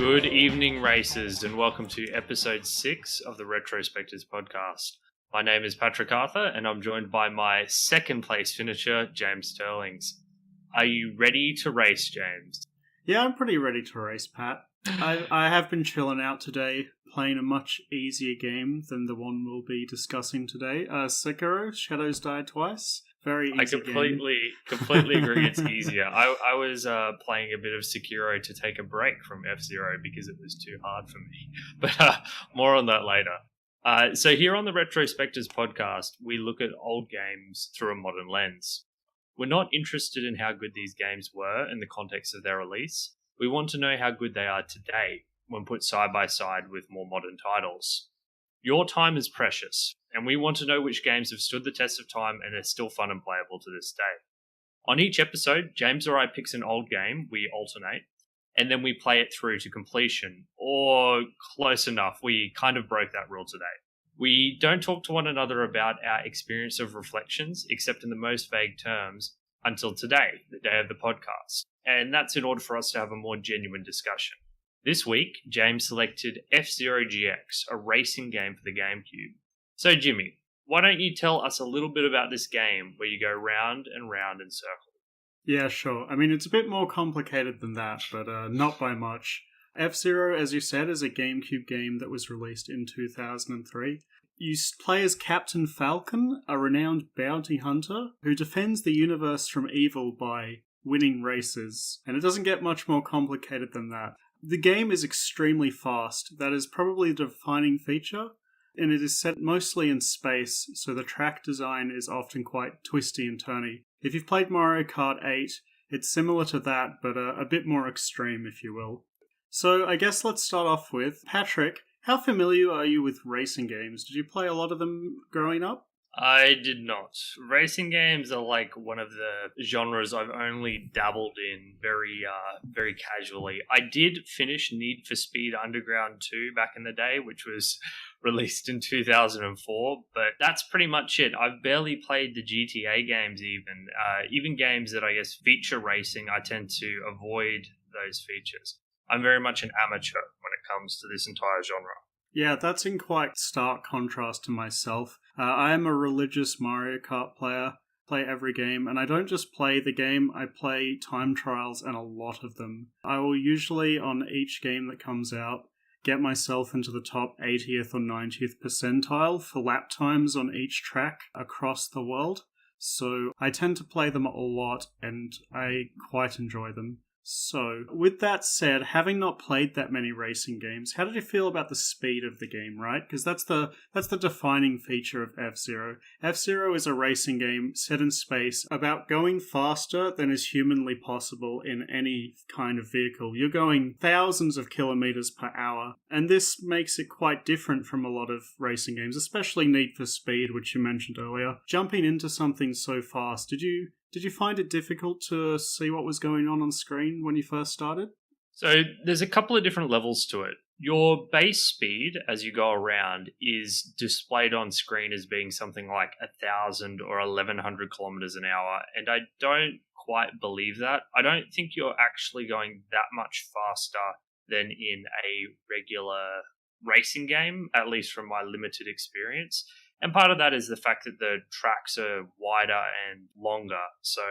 Good evening, racers, and welcome to episode 6 of the Spectives podcast. My name is Patrick Arthur, and I'm joined by my second place finisher, James Sterlings. Are you ready to race, James? Yeah, I'm pretty ready to race, Pat. I have been chilling out today, playing a much easier game than the one we'll be discussing today. Sekiro, Shadows Die Twice. Very easy I completely agree it's easier. I was playing a bit of Sekiro to take a break from F-Zero because it was too hard for me. But more on that later. So here on the Retrospectives podcast, we look at old games through a modern lens. We're not interested in how good these games were in the context of their release. We want to know how good they are today when put side by side with more modern titles. Your time is precious, and we want to know which games have stood the test of time and are still fun and playable to this day. On each episode, James or I picks an old game, we alternate, and then we play it through to completion, or close enough. We kind of broke that rule today. We don't talk to one another about our experience of reflections, except in the most vague terms, until today, the day of the podcast. And that's in order for us to have a more genuine discussion. This week, James selected F-Zero GX, a racing game for the Gamecube. So, Jimmy, why don't you tell us a little bit about this game where you go round and round in circles? Yeah, sure. I mean, it's a bit more complicated than that, but not by much. F-Zero, as you said, is a Gamecube game that was released in 2003. You play as Captain Falcon, a renowned bounty hunter who defends the universe from evil by winning races. And it doesn't get much more complicated than that. The game is extremely fast. That is probably the defining feature. And it is set mostly in space, so the track design is often quite twisty and turny. If you've played Mario Kart 8, it's similar to that, but a bit more extreme, if you will. So I guess let's start off with, Patrick, how familiar are you with racing games? Did you play a lot of them growing up? I did not. Racing games are like one of the genres I've only dabbled in very casually. I did finish Need for Speed Underground 2 back in the day, which was released in 2004, but that's pretty much it. I've barely played the GTA games even games that I guess feature racing, I tend to avoid those features. I'm very much an amateur when it comes to this entire genre. Yeah, that's in quite stark contrast to myself. I am a religious Mario Kart player, play every game, and I don't just play the game, I play time trials and a lot of them. I will usually, on each game that comes out, get myself into the top 80th or 90th percentile for lap times on each track across the world. So I tend to play them a lot, and I quite enjoy them. So, with that said, having not played that many racing games, how did you feel about the speed of the game, right? Because that's the defining feature of F-Zero. F-Zero is a racing game set in space about going faster than is humanly possible in any kind of vehicle. You're going thousands of kilometers per hour, and this makes it quite different from a lot of racing games, especially Need for Speed, which you mentioned earlier. Jumping into something so fast, did you find it difficult to see what was going on screen when you first started? So there's a couple of different levels to it. Your base speed as you go around is displayed on screen as being something like 1,000 or 1,100 kilometers an hour, and I don't quite believe that. I don't think you're actually going that much faster than in a regular racing game, at least from my limited experience. And part of that is the fact that the tracks are wider and longer. So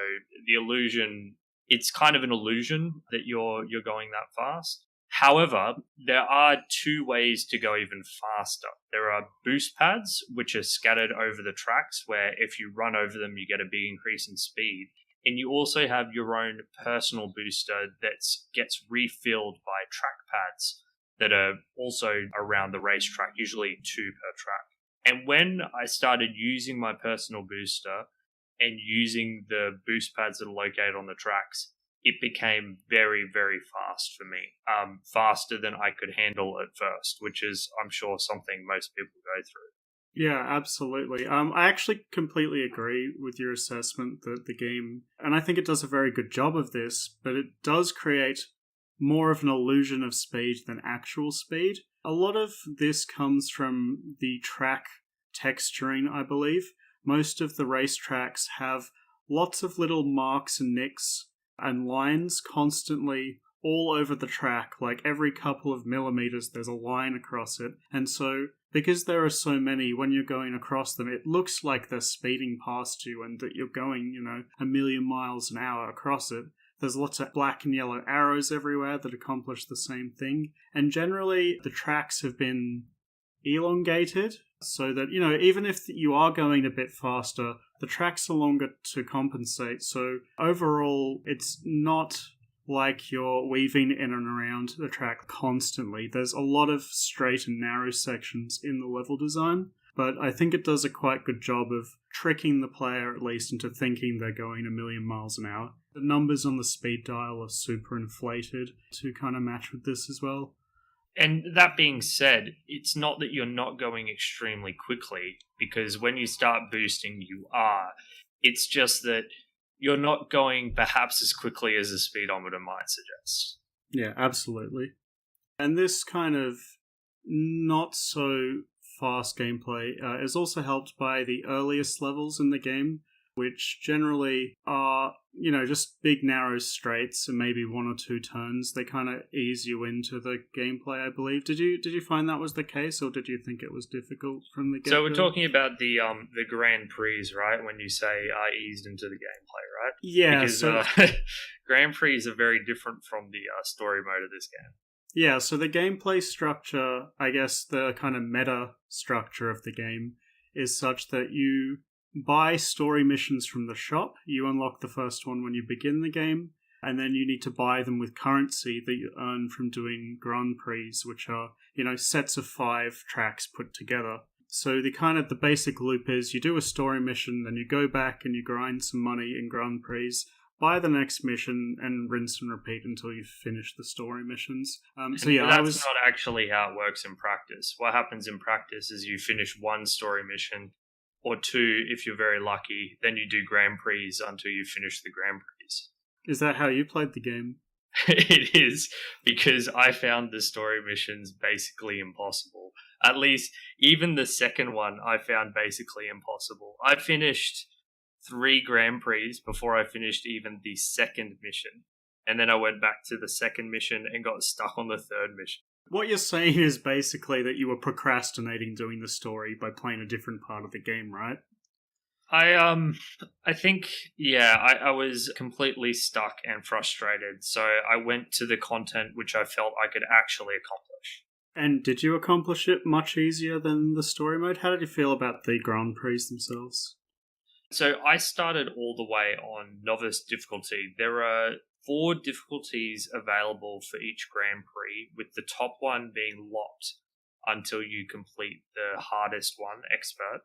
the illusion, it's kind of an illusion that you're going that fast. However, there are two ways to go even faster. There are boost pads, which are scattered over the tracks, where if you run over them, you get a big increase in speed. And you also have your own personal booster that gets refilled by track pads that are also around the racetrack, usually 2 per track. And when I started using my personal booster and using the boost pads that are located on the tracks, it became very, very fast for me. Faster than I could handle at first, which is, I'm sure, something most people go through. Yeah, absolutely. I actually completely agree with your assessment that the game, and I think it does a very good job of this, but it does create more of an illusion of speed than actual speed. A lot of this comes from the track texturing, I believe. Most of the racetracks have lots of little marks and nicks and lines constantly all over the track. Like every couple of millimeters, there's a line across it. And so, because there are so many, when you're going across them, it looks like they're speeding past you and that you're going, 1,000,000 miles an hour across it. There's lots of black and yellow arrows everywhere that accomplish the same thing. And generally, the tracks have been elongated so that, even if you are going a bit faster, the tracks are longer to compensate. So overall, it's not like you're weaving in and around the track constantly. There's a lot of straight and narrow sections in the level design, but I think it does a quite good job of tricking the player at least into thinking they're going 1,000,000 miles an hour. The numbers on the speed dial are super inflated to kind of match with this as well. And that being said, it's not that you're not going extremely quickly, because when you start boosting, you are. It's just that you're not going perhaps as quickly as the speedometer might suggest. Yeah, absolutely. And this kind of not so fast gameplay is also helped by the earliest levels in the game, which generally are, just big narrow straights and maybe one or two turns. They kind of ease you into the gameplay, I believe. Did you find that was the case, or did you think it was difficult from the get-go? So we're talking about the Grand Prix, right? When you say eased into the gameplay, right? Yeah. Because Grand Prix are very different from the story mode of this game. Yeah, so the gameplay structure, I guess the kind of meta structure of the game is such that you buy story missions from the shop. You unlock the first one when you begin the game, and then you need to buy them with currency that you earn from doing Grand Prix, which are, sets of 5 tracks put together. So the basic loop is you do a story mission, then you go back and you grind some money in Grand Prix, buy the next mission, and rinse and repeat until you finish the story missions. That's not actually how it works in practice. What happens in practice is you finish 1 story mission, or 2 if you're very lucky, then you do Grand Prix until you finish the Grand Prix. Is that how you played the game? It is, because I found the story missions basically impossible. At least, even the second one I found basically impossible. I finished 3 Grand Prix before I finished even the second mission. And then I went back to the second mission and got stuck on the third mission. What you're saying is basically that you were procrastinating doing the story by playing a different part of the game, right? I think, I was completely stuck and frustrated, so I went to the content which I felt I could actually accomplish. And did you accomplish it much easier than the story mode? How did you feel about the Grand Prix themselves? So I started all the way on novice difficulty. There are 4 difficulties available for each Grand Prix, with the top one being locked until you complete the hardest one, expert.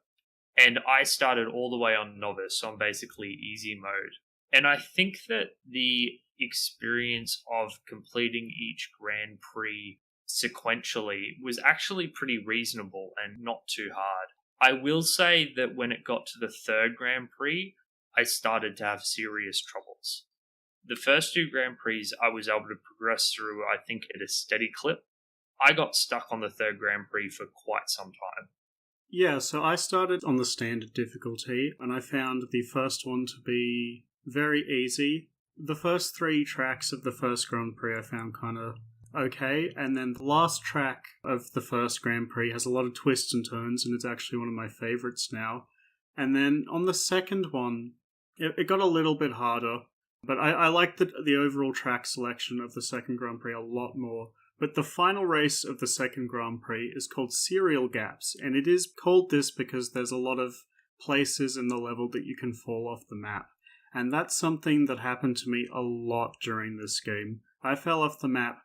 And I started all the way on novice, so I'm basically easy mode. And I think that the experience of completing each Grand Prix sequentially was actually pretty reasonable and not too hard. I will say that when it got to the 3rd Grand Prix, I started to have serious troubles. The first 2 Grand Prix I was able to progress through, I think, at a steady clip. I got stuck on the 3rd Grand Prix for quite some time. Yeah, so I started on the standard difficulty, and I found the first one to be very easy. The first 3 tracks of the first Grand Prix I found kind of okay, and then the last track of the first Grand Prix has a lot of twists and turns, and it's actually one of my favourites now. And then on the second one, it got a little bit harder, but I liked the overall track selection of the second Grand Prix a lot more. But the final race of the second Grand Prix is called Serial Gaps, and it is called this because there's a lot of places in the level that you can fall off the map. And that's something that happened to me a lot during this game. I fell off the map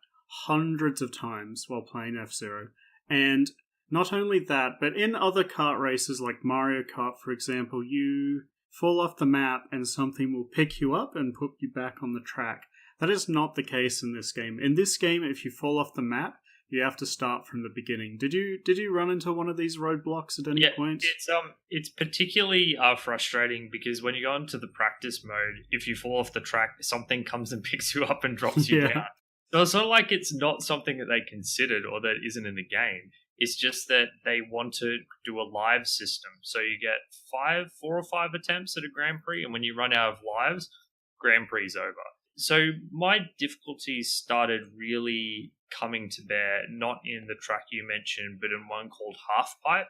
hundreds of times while playing F-Zero. And not only that, but in other kart races like Mario Kart, for example, you fall off the map and something will pick you up and put you back on the track. That is not the case in this game. In this game, if you fall off the map, you have to start from the beginning. Did you run into one of these roadblocks at any point? It's particularly frustrating because when you go into the practice mode, if you fall off the track, something comes and picks you up and drops you down. So it's not like it's not something that they considered or that isn't in the game. It's just that they want to do a live system. So you get 4 or 5 attempts at a Grand Prix, and when you run out of lives, Grand Prix is over. So my difficulties started really coming to bear not in the track you mentioned, but in one called Half Pipe,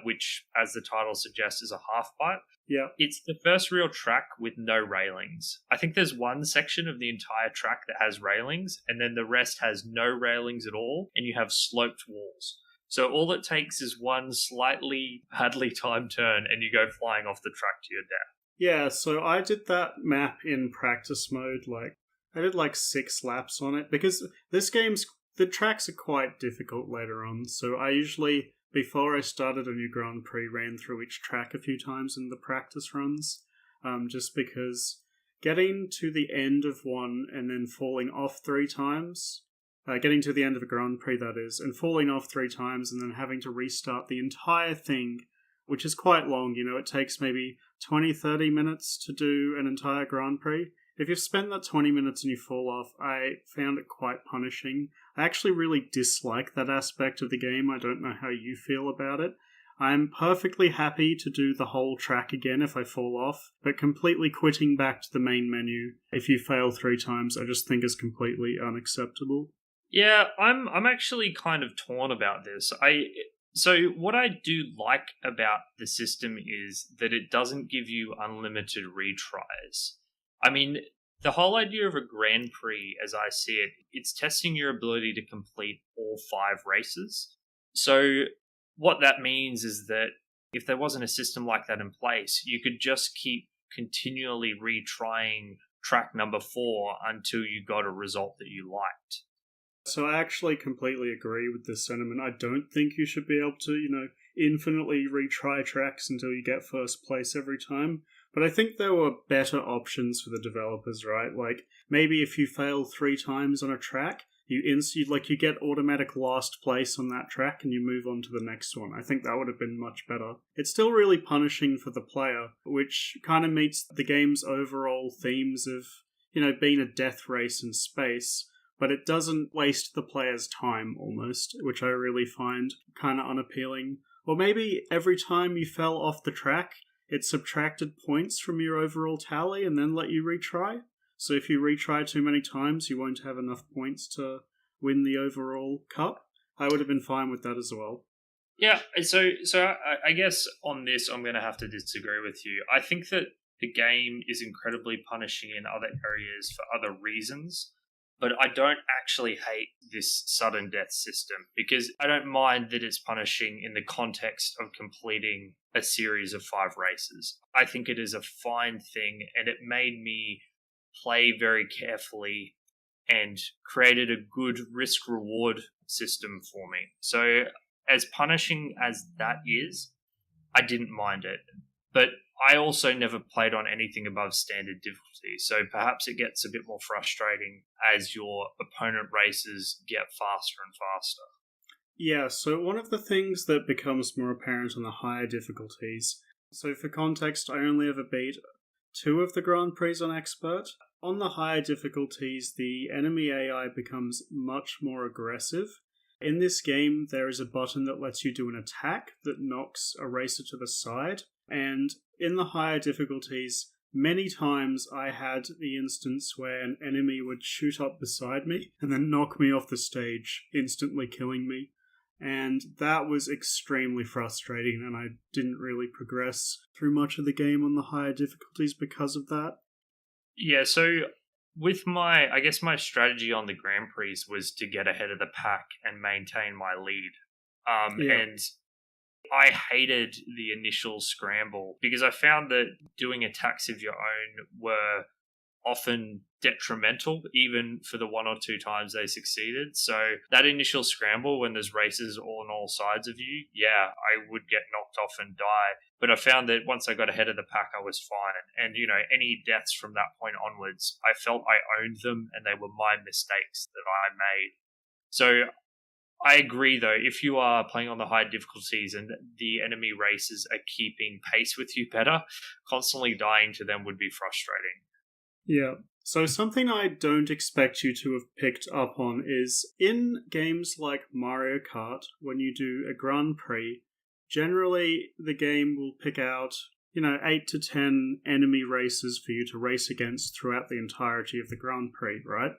which, as the title suggests, is a half pipe. Yeah. It's the first real track with no railings. I think there's one section of the entire track that has railings, and then the rest has no railings at all, and you have sloped walls. So all it takes is one slightly badly timed turn, and you go flying off the track to your death. Yeah, so I did that map in practice mode. I did 6 laps on it because the tracks are quite difficult later on. So I usually, before I started a new Grand Prix, ran through each track a few times in the practice runs, just because getting to the end of one and then falling off 3 times, getting to the end of a Grand Prix that is, and falling off 3 times and then having to restart the entire thing, which is quite long. It takes maybe 20-30 minutes to do an entire Grand Prix. If you've spent that 20 minutes and you fall off, I found it quite punishing. I actually really dislike that aspect of the game. I don't know how you feel about it. I'm perfectly happy to do the whole track again if I fall off, but completely quitting back to the main menu if you fail 3 times I just think is completely unacceptable. Yeah, I'm actually kind of torn about this. So what I do like about the system is that it doesn't give you unlimited retries. I mean, the whole idea of a Grand Prix, as I see it, it's testing your ability to complete all 5 races. So what that means is that if there wasn't a system like that in place, you could just keep continually retrying track number 4 until you got a result that you liked. So I actually completely agree with this sentiment. I don't think you should be able to, infinitely retry tracks until you get first place every time. But I think there were better options for the developers, right? Maybe if you fail 3 times on a track, you get automatic last place on that track and you move on to the next one. I think that would have been much better. It's still really punishing for the player, which kind of meets the game's overall themes of, being a death race in space. But it doesn't waste the player's time, almost, which I really find kind of unappealing. Or maybe every time you fell off the track, it subtracted points from your overall tally and then let you retry. So if you retry too many times, you won't have enough points to win the overall cup. I would have been fine with that as well. Yeah, so I guess on this, I'm going to have to disagree with you. I think that the game is incredibly punishing in other areas for other reasons. But I don't actually hate this sudden death system because I don't mind that it's punishing in the context of completing a series of 5 races. I think it is a fine thing, and it made me play very carefully and created a good risk-reward system for me. So as punishing as that is, I didn't mind it. But I also never played on anything above standard difficulty, so perhaps it gets a bit more frustrating as your opponent races get faster and faster. Yeah, so one of the things that becomes more apparent on the higher difficulties, so for context, I only ever beat 2 of the Grand Prix on Expert. On the higher difficulties, the enemy AI becomes much more aggressive. In this game, there is a button that lets you do an attack that knocks a racer to the side. And in the higher difficulties, many times I had the instance where an enemy would shoot up beside me and then knock me off the stage, instantly killing me. And that was extremely frustrating, and I didn't really progress through much of the game on the higher difficulties because of that. Yeah, so with my strategy on the Grand Prix was to get ahead of the pack and maintain my lead. And I hated the initial scramble because I found that doing attacks of your own were often detrimental, even for the 1 or 2 times they succeeded. So that initial scramble when there's races all on all sides of you, I would get knocked off and die. But I found that once I got ahead of the pack, I was fine. And, any deaths from that point onwards, I felt I owned them and they were my mistakes that I made. So I agree, though, if you are playing on the high difficulties and the enemy races are keeping pace with you better, constantly dying to them would be frustrating. Yeah. So something I don't expect you to have picked up on is in games like Mario Kart, when you do a Grand Prix, generally the game will pick out, 8 to 10 enemy races for you to race against throughout the entirety of the Grand Prix, right?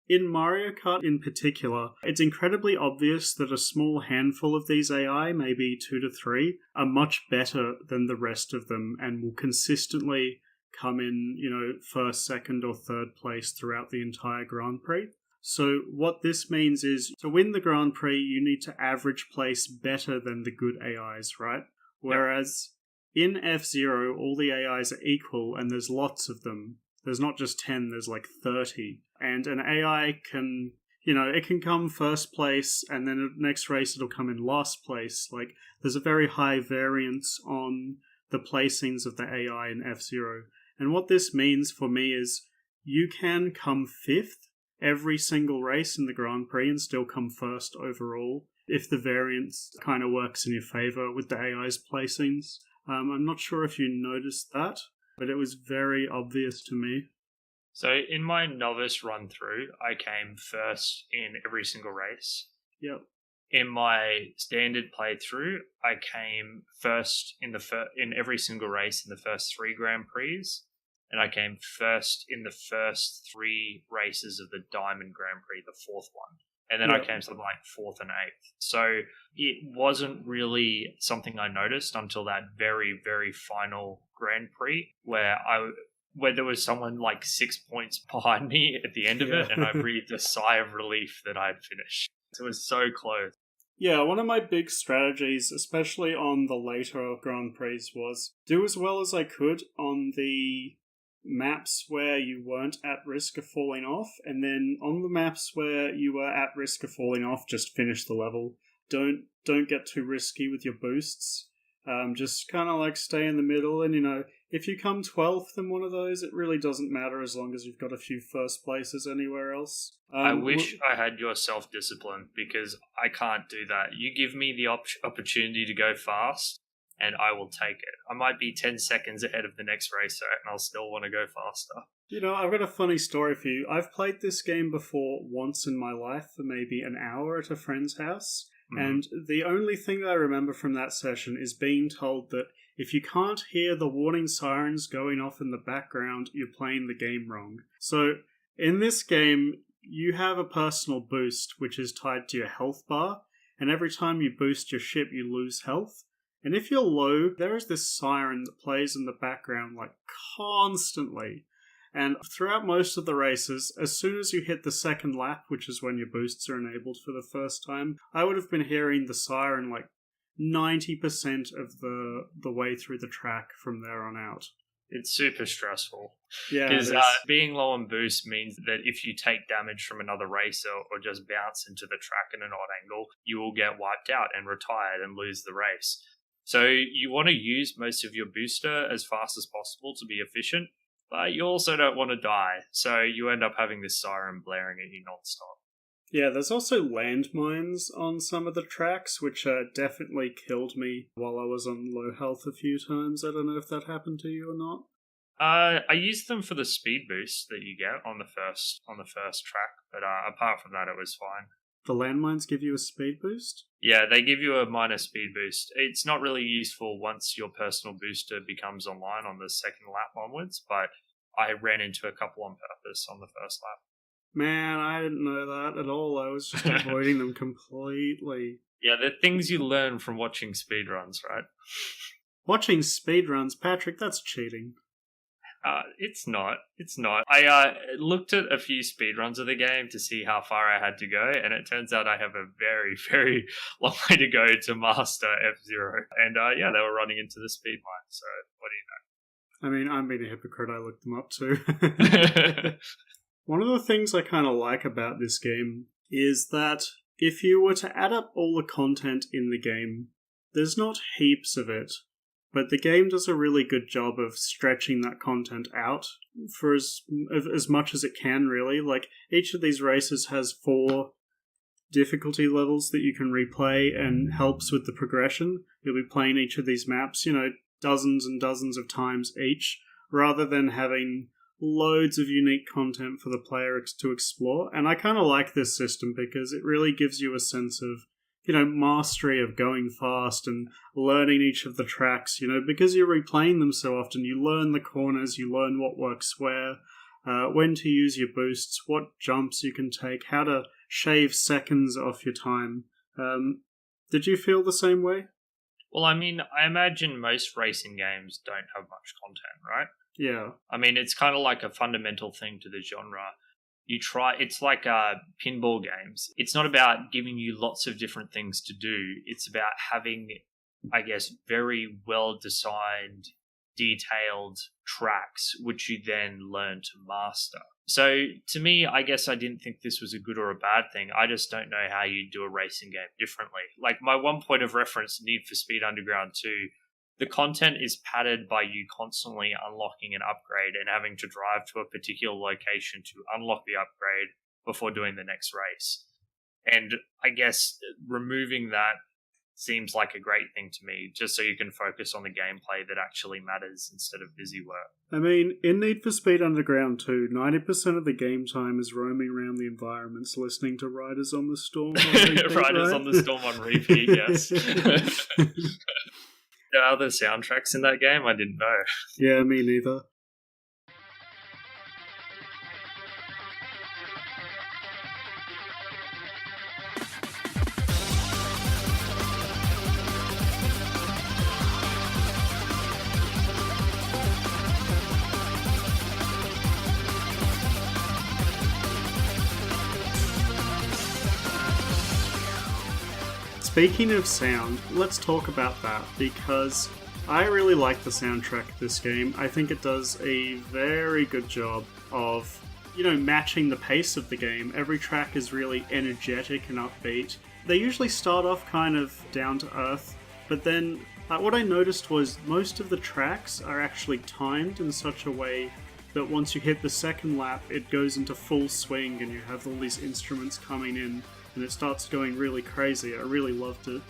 In Mario Kart in particular, it's incredibly obvious that a small handful of these AI, maybe 2 to 3, are much better than the rest of them and will consistently come in, first, second, or third place throughout the entire Grand Prix. So what this means is, to win the Grand Prix, you need to average place better than the good AIs, right? Whereas in F-Zero, all the AIs are equal and there's lots of them. There's not just 10, there's like 30. And an AI can, it can come first place and then the next race it'll come in last place. Like, there's a very high variance on the placings of the AI in F-Zero. And what this means for me is you can come 5th every single race in the Grand Prix and still come first overall if the variance kind of works in your favor with the AI's placings. I'm not sure if you noticed that, but it was very obvious to me. So in my novice run through, I came first in every single race. Yep. In my standard playthrough, I came first in every single race in the first 3 Grand Prix, and I came first in the first 3 races of the Diamond Grand Prix, the 4th one. And then I came something like 4th and 8th. So it wasn't really something I noticed until that very, very final Grand Prix where there was someone like 6 points behind me at the end of it, and I breathed a sigh of relief that I'd finished. It was so close. Yeah, one of my big strategies, especially on the later Grand Prix, was do as well as I could on the maps where you weren't at risk of falling off, and then on the maps where you were at risk of falling off, just finish the level. Don't get too risky with your boosts. Just kind of like stay in the middle, and if you come 12th in one of those, it really doesn't matter as long as you've got a few first places anywhere else. I wish I had your self-discipline, because I can't do that. You give me the opportunity to go fast, and I will take it. I might be 10 seconds ahead of the next racer, and I'll still want to go faster. I've got a funny story for you. I've played this game before once in my life for maybe an hour at a friend's house, and the only thing I remember from that session is being told that if you can't hear the warning sirens going off in the background, you're playing the game wrong. So, in this game, you have a personal boost, which is tied to your health bar, and every time you boost your ship, you lose health. And if you're low, there is this siren that plays in the background, like, constantly. And throughout most of the races, as soon as you hit the second lap, which is when your boosts are enabled for the first time, I would have been hearing the siren, like, 90% of the way through the track from there on out. It's super stressful. Yeah, because being low on boost means that if you take damage from another racer or just bounce into the track in an odd angle, you will get wiped out and retired and lose the race. So you want to use most of your booster as fast as possible to be efficient, but you also don't want to die. So you end up having this siren blaring at you non-stop. Yeah, there's also landmines on some of the tracks, which definitely killed me while I was on low health a few times. I don't know if that happened to you or not. I used them for the speed boost that you get on the first track, but apart from that, it was fine. The landmines give you a speed boost? Yeah, they give you a minor speed boost. It's not really useful once your personal booster becomes online on the second lap onwards, but I ran into a couple on purpose on the first lap. Man, I didn't know that at all. I was just avoiding them completely. Yeah, they're things you learn from watching speedruns, right? Watching speedruns, Patrick, that's cheating. It's not. I looked at a few speedruns of the game to see how far I had to go, and it turns out I have a very, very long way to go to master F-Zero. And yeah, they were running into the speed line, so what do you know? I mean, I'm being a hypocrite. I looked them up too. One of the things I kind of like about this game is that if you were to add up all the content in the game, there's not heaps of it, but the game does a really good job of stretching that content out for as much as it can, really. Like, each of these races has 4 difficulty levels that you can replay and helps with the progression. You'll be playing each of these maps, dozens and dozens of times each, rather than having loads of unique content for the player to explore. And I kind of like this system because it really gives you a sense of mastery of going fast and learning each of the tracks, because you're replaying them so often, you learn the corners, you learn what works where, when to use your boosts, what jumps you can take, how to shave seconds off your time. Did you feel the same way? Well, I mean, I imagine most racing games don't have much content, right? Yeah. I mean, it's kind of like a fundamental thing to the genre. It's like pinball games. It's not about giving you lots of different things to do. It's about having, I guess, very well designed, detailed tracks, which you then learn to master. So to me, I guess I didn't think this was a good or a bad thing. I just don't know how you do a racing game differently. Like my one point of reference, Need for Speed Underground 2, the content is padded by you constantly unlocking an upgrade and having to drive to a particular location to unlock the upgrade before doing the next race. And I guess removing that seems like a great thing to me, just so you can focus on the gameplay that actually matters instead of busy work. I mean, in Need for Speed Underground 2, 90% of the game time is roaming around the environments, listening to Riders on the Storm on repeat, Riders right? on the Storm on repeat, yes. There are other soundtracks in that game? I didn't know. Yeah, me neither. Speaking of sound, let's talk about that, because I really like the soundtrack of this game. I think it does a very good job of, matching the pace of the game. Every track is really energetic and upbeat. They usually start off kind of down to earth, but then what I noticed was most of the tracks are actually timed in such a way that once you hit the second lap, it goes into full swing and you have all these instruments coming in and it starts going really crazy. I really loved it.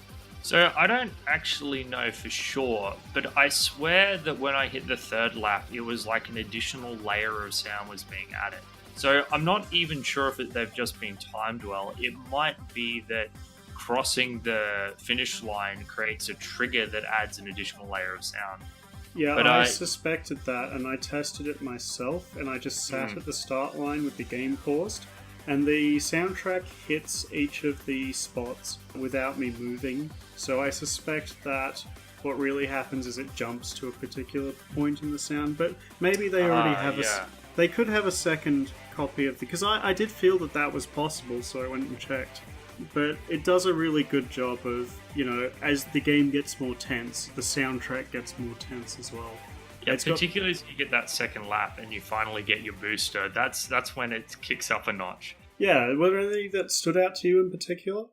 So I don't actually know for sure, but I swear that when I hit the third lap, it was like an additional layer of sound was being added. So I'm not even sure if they've just been timed well. It might be that crossing the finish line creates a trigger that adds an additional layer of sound. Yeah, but I suspected that, and I tested it myself, and I just sat at the start line with the game paused. And the soundtrack hits each of the spots without me moving. So I suspect that what really happens is it jumps to a particular point in the sound. But maybe they already have they could have a second copy of because I did feel that was possible, so I went and checked. But it does a really good job of, as the game gets more tense, the soundtrack gets more tense as well. Yeah, particularly as you get that second lap and you finally get your booster, that's when it kicks up a notch. Yeah, were there any that stood out to you in particular?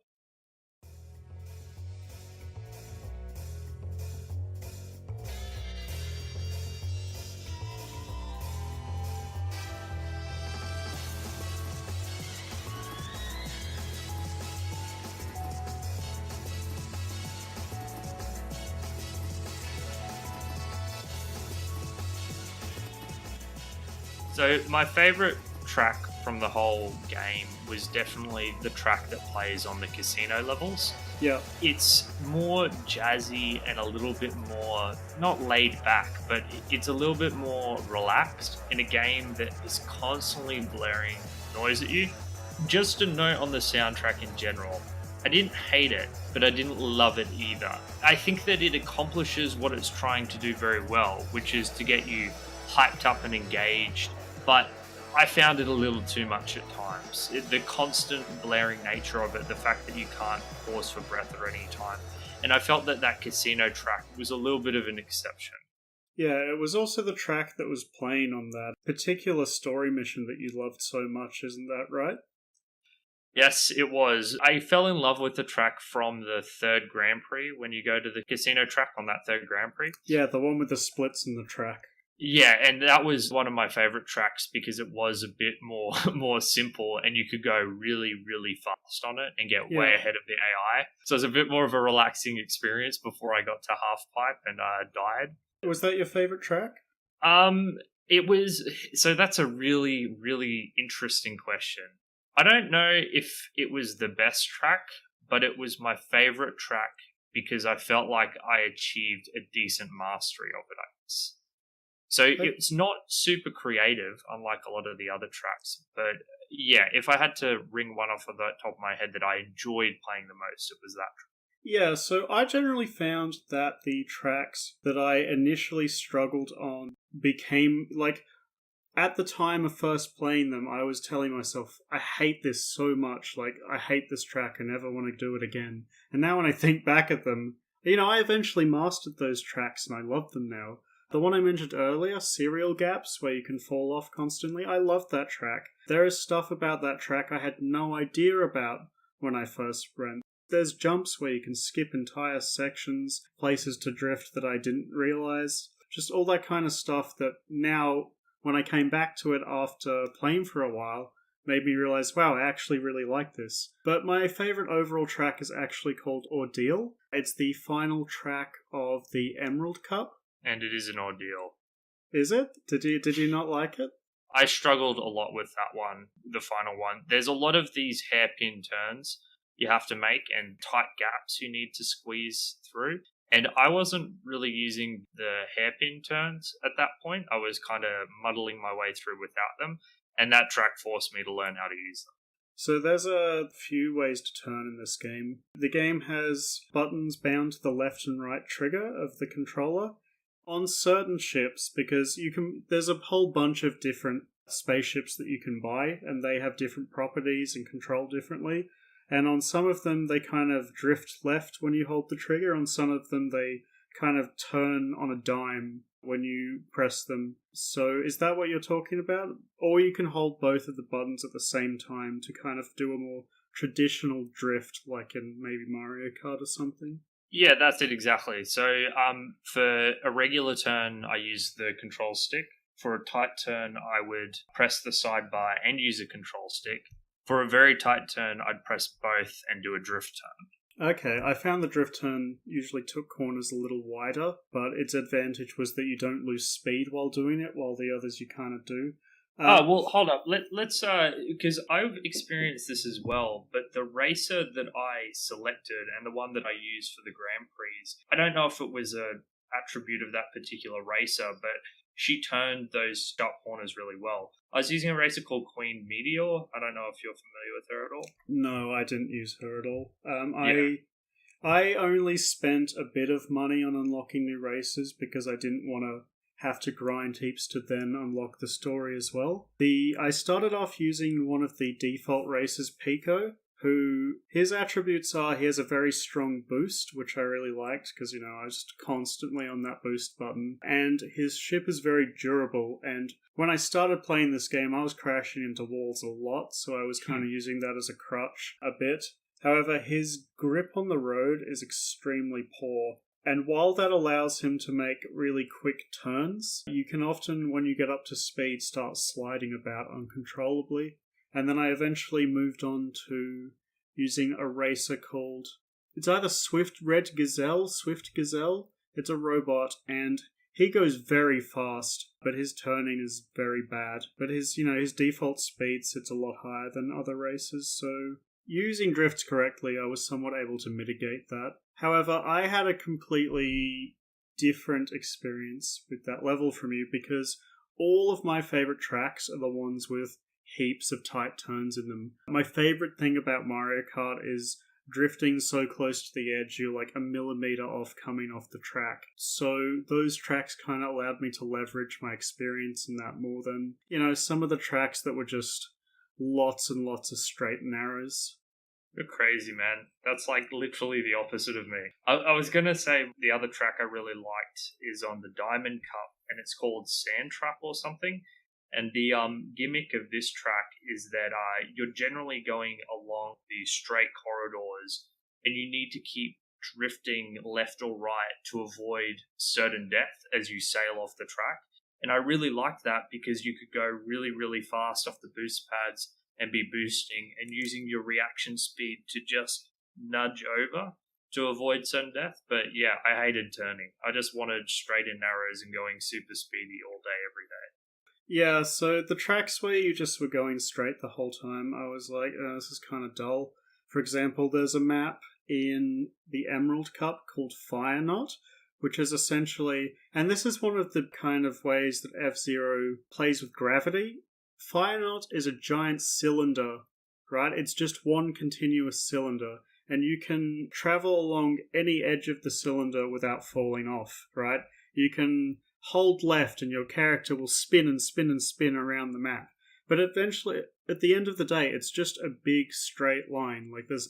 So my favourite track from the whole game was definitely the track that plays on the casino levels. Yeah. It's more jazzy and a little bit more, not laid back, but it's a little bit more relaxed in a game that is constantly blaring noise at you. Just a note on the soundtrack in general. I didn't hate it, but I didn't love it either. I think that it accomplishes what it's trying to do very well, which is to get you hyped up and engaged, but I found it a little too much at times. The constant blaring nature of it, the fact that you can't pause for breath at any time. And I felt that casino track was a little bit of an exception. Yeah, it was also the track that was playing on that particular story mission that you loved so much, isn't that right? Yes, it was. I fell in love with the track from the third Grand Prix when you go to the casino track on that third Grand Prix. Yeah, the one with the splits in the track. Yeah, and that was one of my favorite tracks because it was a bit more simple and you could go really, really fast on it and get way ahead of the AI. So it was a bit more of a relaxing experience before I got to half pipe and died. Was that your favorite track? It was. So that's a really, really interesting question. I don't know if it was the best track, but it was my favorite track because I felt like I achieved a decent mastery of it, I guess. So it's not super creative, unlike a lot of the other tracks. But yeah, if I had to ring one off of the top of my head that I enjoyed playing the most, it was that track. Yeah, so I generally found that the tracks that I initially struggled on became, like, at the time of first playing them, I was telling myself, I hate this so much, like, I hate this track, I never want to do it again. And now when I think back at them, I eventually mastered those tracks and I love them now. The one I mentioned earlier, Serial Gaps, where you can fall off constantly, I love that track. There is stuff about that track I had no idea about when I first ran. There's jumps where you can skip entire sections, places to drift that I didn't realize. Just all that kind of stuff that now, when I came back to it after playing for a while, made me realize, wow, I actually really like this. But my favorite overall track is actually called Ordeal. It's the final track of the Emerald Cup. And it is an ordeal. Is it? Did you not like it? I struggled a lot with that one, the final one. There's a lot of these hairpin turns you have to make and tight gaps you need to squeeze through. And I wasn't really using the hairpin turns at that point. I was kind of muddling my way through without them. And that track forced me to learn how to use them. So there's a few ways to turn in this game. The game has buttons bound to the left and right trigger of the controller. On certain ships, because there's a whole bunch of different spaceships that you can buy, and they have different properties and control differently. And on some of them, they kind of drift left when you hold the trigger. On some of them, they kind of turn on a dime when you press them. So is that what you're talking about? Or you can hold both of the buttons at the same time to kind of do a more traditional drift, like in maybe Mario Kart or something? Yeah, that's it exactly. So for a regular turn, I use the control stick. For a tight turn, I would press the sidebar and use a control stick. For a very tight turn, I'd press both and do a drift turn. Okay, I found the drift turn usually took corners a little wider, but its advantage was that you don't lose speed while doing it, while the others you kind of do. Well, hold up. Let's because I've experienced this as well. But the racer that I selected and the one that I used for the Grand Prix, I don't know if it was a attribute of that particular racer, but she turned those stop corners really well. I was using a racer called Queen Meteor. I don't know if you're familiar with her at all. No, I didn't use her at all. Yeah. I only spent a bit of money on unlocking new races because I didn't want to have to grind heaps to then unlock the story as well. I started off using one of the default races, Pico, who his attributes are he has a very strong boost, which I really liked because, I was just constantly on that boost button. And his ship is very durable. And when I started playing this game, I was crashing into walls a lot, so I was kind of using that as a crutch a bit. However, his grip on the road is extremely poor. And while that allows him to make really quick turns, you can often, when you get up to speed, start sliding about uncontrollably. And then I eventually moved on to using a racer called... It's either Swift Gazelle. It's a robot, and he goes very fast, but his turning is very bad. But his default speed sits a lot higher than other racers, so... Using drift correctly, I was somewhat able to mitigate that. However, I had a completely different experience with that level from you because all of my favorite tracks are the ones with heaps of tight turns in them. My favorite thing about Mario Kart is drifting so close to the edge you're like a millimeter off coming off the track. So those tracks kind of allowed me to leverage my experience in that more than, some of the tracks that were just lots and lots of straight and narrows. You're crazy, man. That's like literally the opposite of me. I was going to say the other track I really liked is on the Diamond Cup, and it's called Sand Trap or something. And the gimmick of this track is that you're generally going along these straight corridors, and you need to keep drifting left or right to avoid certain death as you sail off the track. And I really liked that because you could go really, really fast off the boost pads and be boosting and using your reaction speed to just nudge over to avoid certain death. But yeah, I hated turning. I just wanted straight and narrows and going super speedy all day, every day. Yeah, so the tracks where you just were going straight the whole time, I was like, this is kind of dull. For example, there's a map in the Emerald Cup called Fire Knot, which is essentially, and this is one of the kind of ways that F-Zero plays with gravity. Fire Knot is a giant cylinder, right? It's just one continuous cylinder, and you can travel along any edge of the cylinder without falling off, right? You can hold left and your character will spin and spin and spin around the map. But eventually, at the end of the day, it's just a big straight line. Like, there's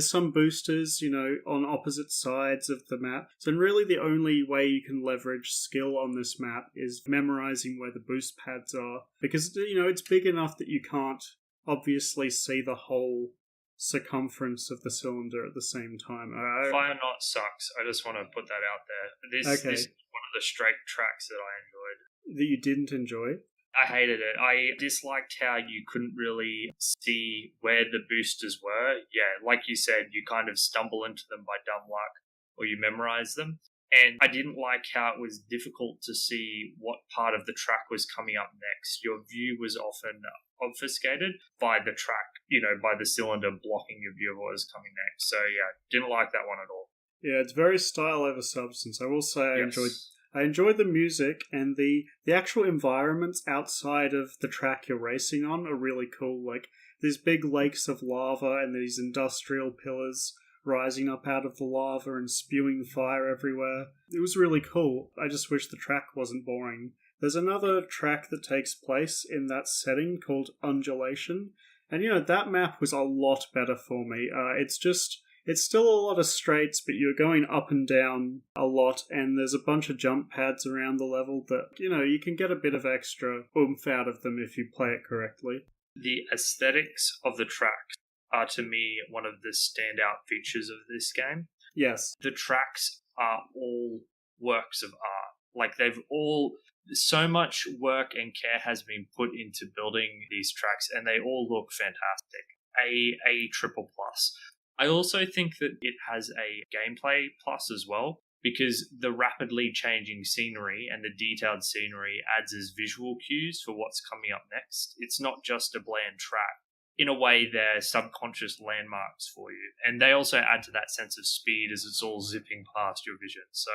some boosters, on opposite sides of the map. So really the only way you can leverage skill on this map is memorizing where the boost pads are. Because, it's big enough that you can't obviously see the whole circumference of the cylinder at the same time. Fire Knot sucks. I just want to put that out there. This is one of the straight tracks that I enjoyed. That you didn't enjoy? I hated it. I disliked how you couldn't really see where the boosters were. Yeah, like you said, you kind of stumble into them by dumb luck, or you memorize them. And I didn't like how it was difficult to see what part of the track was coming up next. Your view was often obfuscated by the track, by the cylinder blocking your view of what was coming next. So yeah, didn't like that one at all. Yeah, it's very style over substance. I will say I enjoyed the music, and the actual environments outside of the track you're racing on are really cool. Like, these big lakes of lava and these industrial pillars rising up out of the lava and spewing fire everywhere. It was really cool. I just wish the track wasn't boring. There's another track that takes place in that setting called Undulation, and that map was a lot better for me. It's still a lot of straights, but you're going up and down a lot, and there's a bunch of jump pads around the level that, you can get a bit of extra oomph out of them if you play it correctly. The aesthetics of the tracks are, to me, one of the standout features of this game. Yes. The tracks are all works of art. Like, so much work and care has been put into building these tracks, and they all look fantastic. A triple plus. I also think that it has a gameplay plus as well, because the rapidly changing scenery and the detailed scenery adds as visual cues for what's coming up next. It's not just a bland track. In a way, they're subconscious landmarks for you. And they also add to that sense of speed as it's all zipping past your vision. So,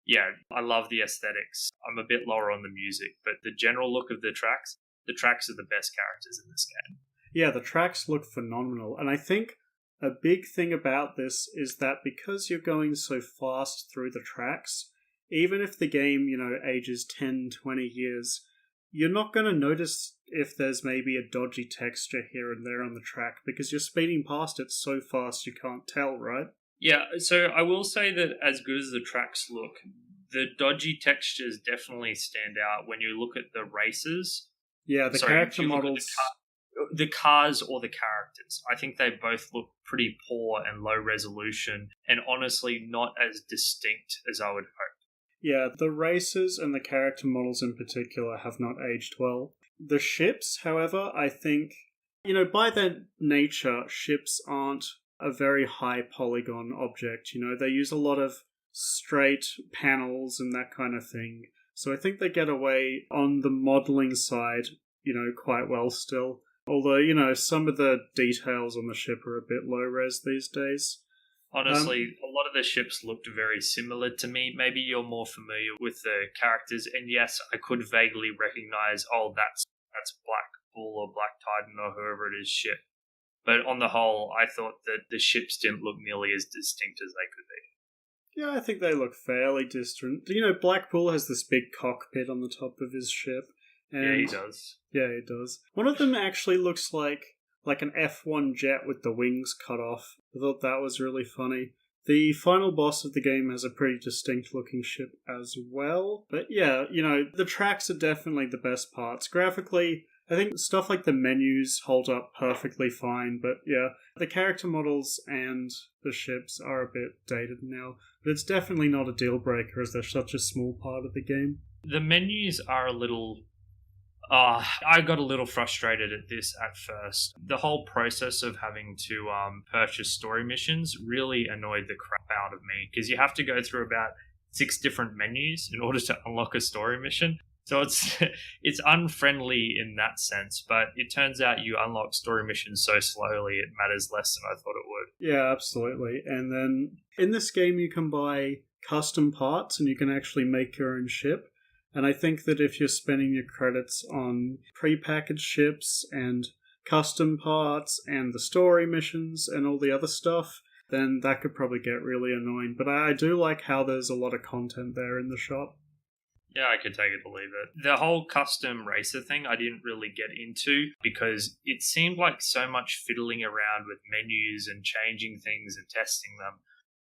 yeah, I love the aesthetics. I'm a bit lower on the music, but the general look of the tracks are the best characters in this game. Yeah, the tracks look phenomenal. And I think a big thing about this is that because you're going so fast through the tracks, even if the game, ages 10, 20 years, you're not going to notice if there's maybe a dodgy texture here and there on the track, because you're speeding past it so fast you can't tell, right? Yeah, so I will say that as good as the tracks look, the dodgy textures definitely stand out when you look at the races. Yeah, character models. The cars or the characters. I think they both look pretty poor and low resolution, and honestly not as distinct as I would hope. Yeah, the races and the character models in particular have not aged well. The ships, however, I think, by their nature, ships aren't a very high polygon object. They use a lot of straight panels and that kind of thing. So I think they get away on the modeling side, quite well still. Although, some of the details on the ship are a bit low-res these days. Honestly, a lot of the ships looked very similar to me. Maybe you're more familiar with the characters, and yes, I could vaguely recognize, that's Black Bull or Black Titan or whoever it is ship. But on the whole, I thought that the ships didn't look nearly as distinct as they could be. Yeah, I think they look fairly distant. Black Bull has this big cockpit on the top of his ship. And yeah, he does. Yeah, he does. One of them actually looks like an F1 jet with the wings cut off. I thought that was really funny. The final boss of the game has a pretty distinct looking ship as well. But yeah, the tracks are definitely the best parts. Graphically, I think stuff like the menus hold up perfectly fine. But yeah, the character models and the ships are a bit dated now. But it's definitely not a deal breaker as they're such a small part of the game. The menus are a little... I got a little frustrated at this at first. The whole process of having to purchase story missions really annoyed the crap out of me, because you have to go through about 6 different menus in order to unlock a story mission. So it's it's unfriendly in that sense, but it turns out you unlock story missions so slowly it matters less than I thought it would. Yeah, absolutely. And then in this game, you can buy custom parts and you can actually make your own ship. And I think that if you're spending your credits on pre-packaged ships and custom parts and the story missions and all the other stuff, then that could probably get really annoying. But I do like how there's a lot of content there in the shop. Yeah, I could take it or leave it. The whole custom racer thing I didn't really get into because it seemed like so much fiddling around with menus and changing things and testing them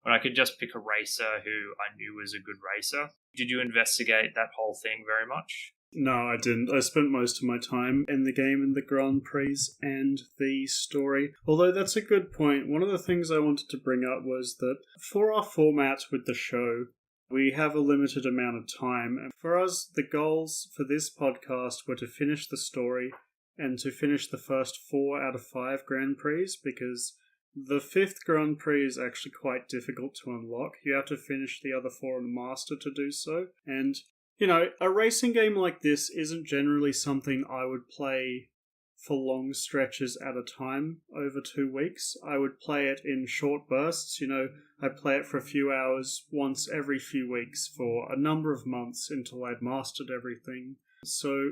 when I could just pick a racer who I knew was a good racer. Did you investigate that whole thing very much? No, I didn't. I spent most of my time in the game in the Grand Prix and the story. Although that's a good point. One of the things I wanted to bring up was that for our format with the show, we have a limited amount of time. And for us, the goals for this podcast were to finish the story and to finish the first 4 out of 5 Grand Prix, because the 5th Grand Prix is actually quite difficult to unlock. You have to finish the other 4 on the Master to do so. And, you know, a racing game like this isn't generally something I would play for long stretches at a time over 2 weeks. I would play it in short bursts. You know, I'd play it for a few hours once every few weeks for a number of months until I'd mastered everything. So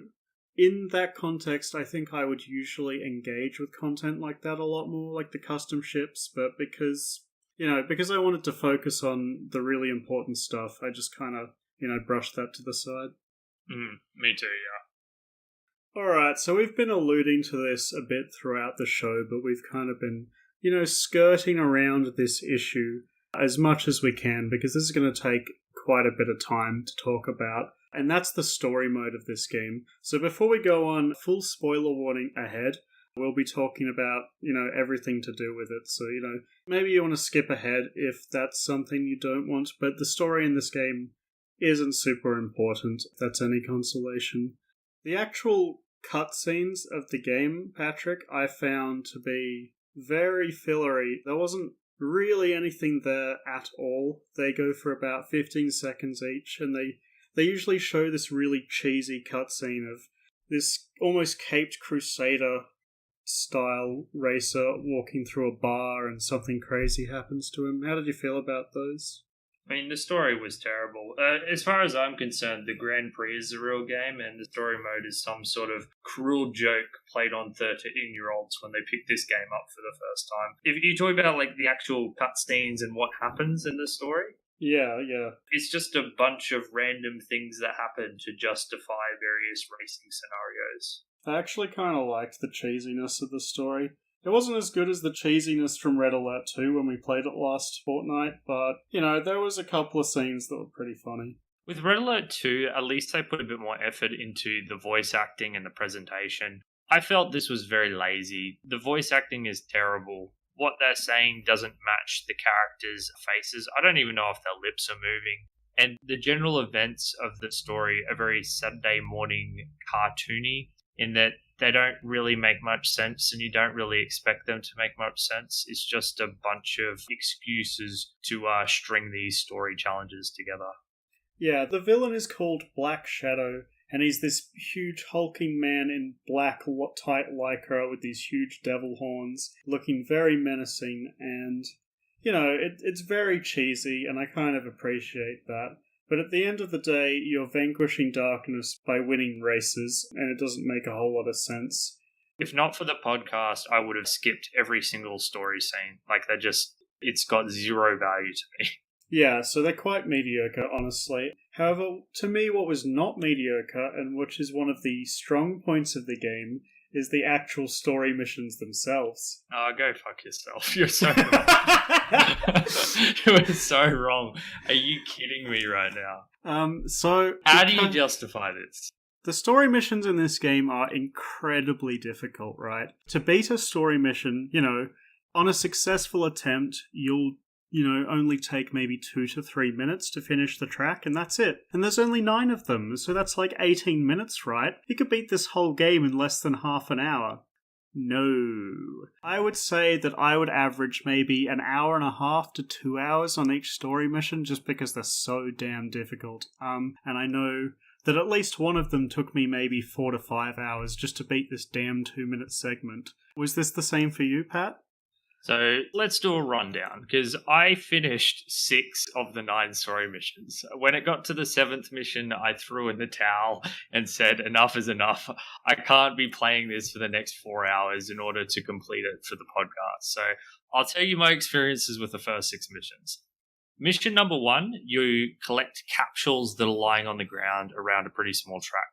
in that context, I think I would usually engage with content like that a lot more, like the custom ships, but because I wanted to focus on the really important stuff, I just kind of, brushed that to the side. Me too, yeah. Alright, so we've been alluding to this a bit throughout the show, but we've kind of been, skirting around this issue as much as we can, because this is going to take quite a bit of time to talk about, and that's the story mode of this game. So before we go on, full spoiler warning ahead, we'll be talking about, everything to do with it, so, maybe you want to skip ahead if that's something you don't want, but the story in this game isn't super important, if that's any consolation. The actual cutscenes of the game, Patrick, I found to be very fillery. There wasn't really anything there at all. They go for about 15 seconds each, and they usually show this really cheesy cutscene of this almost caped crusader style racer walking through a bar and something crazy happens to him. How did you feel about those? I mean, the story was terrible. As far as I'm concerned, the Grand Prix is a real game, and the story mode is some sort of cruel joke played on 13-year-olds when they picked this game up for the first time. If you talk about like the actual cutscenes and what happens in the story, yeah, it's just a bunch of random things that happen to justify various racing scenarios. I actually kind of liked the cheesiness of the story. It wasn't as good as the cheesiness from Red Alert 2 when we played it last fortnight, but, there was a couple of scenes that were pretty funny. With Red Alert 2, at least they put a bit more effort into the voice acting and the presentation. I felt this was very lazy. The voice acting is terrible. What they're saying doesn't match the characters' faces. I don't even know if their lips are moving. And the general events of the story are very Saturday morning cartoony in that they don't really make much sense and you don't really expect them to make much sense. It's just a bunch of excuses to string these story challenges together. Yeah, the villain is called Black Shadow, and he's this huge hulking man in black tight lycra with these huge devil horns, looking very menacing, and, it's very cheesy, and I kind of appreciate that. But at the end of the day, you're vanquishing darkness by winning races, and it doesn't make a whole lot of sense. If not for the podcast, I would have skipped every single story scene. It's got zero value to me. Yeah, so they're quite mediocre, honestly. However, to me, what was not mediocre, and which is one of the strong points of the game, is the actual story missions themselves. Oh, go fuck yourself. You're so wrong. You're so wrong. Are you kidding me right now? How do you justify this? The story missions in this game are incredibly difficult, right? To beat a story mission, on a successful attempt, you'll only take maybe 2 to 3 minutes to finish the track, and that's it. And there's only 9 of them, so that's like 18 minutes, right? You could beat this whole game in less than half an hour. No. I would say that I would average maybe an hour and a half to 2 hours on each story mission just because they're so damn difficult. And I know that at least one of them took me maybe 4 to 5 hours just to beat this damn 2-minute segment. Was this the same for you, Pat? So let's do a rundown, because I finished 6 of the 9 story missions. When it got to the 7th mission, I threw in the towel and said, enough is enough. I can't be playing this for the next 4 hours in order to complete it for the podcast. So I'll tell you my experiences with the first 6 missions. Mission number 1, you collect capsules that are lying on the ground around a pretty small track.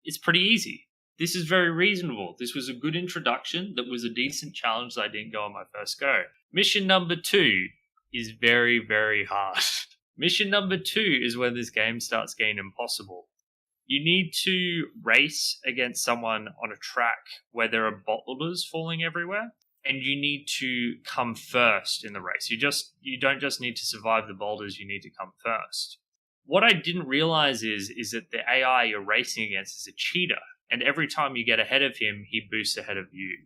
It's pretty easy. This is very reasonable. This was a good introduction. That was a decent challenge that I didn't go on my first go. Mission number 2 is very, very hard. Mission number 2 is when this game starts getting impossible. You need to race against someone on a track where there are boulders falling everywhere, and you need to come first in the race. You don't just need to survive the boulders, you need to come first. What I didn't realize is that the AI you're racing against is a cheater. And every time you get ahead of him, he boosts ahead of you.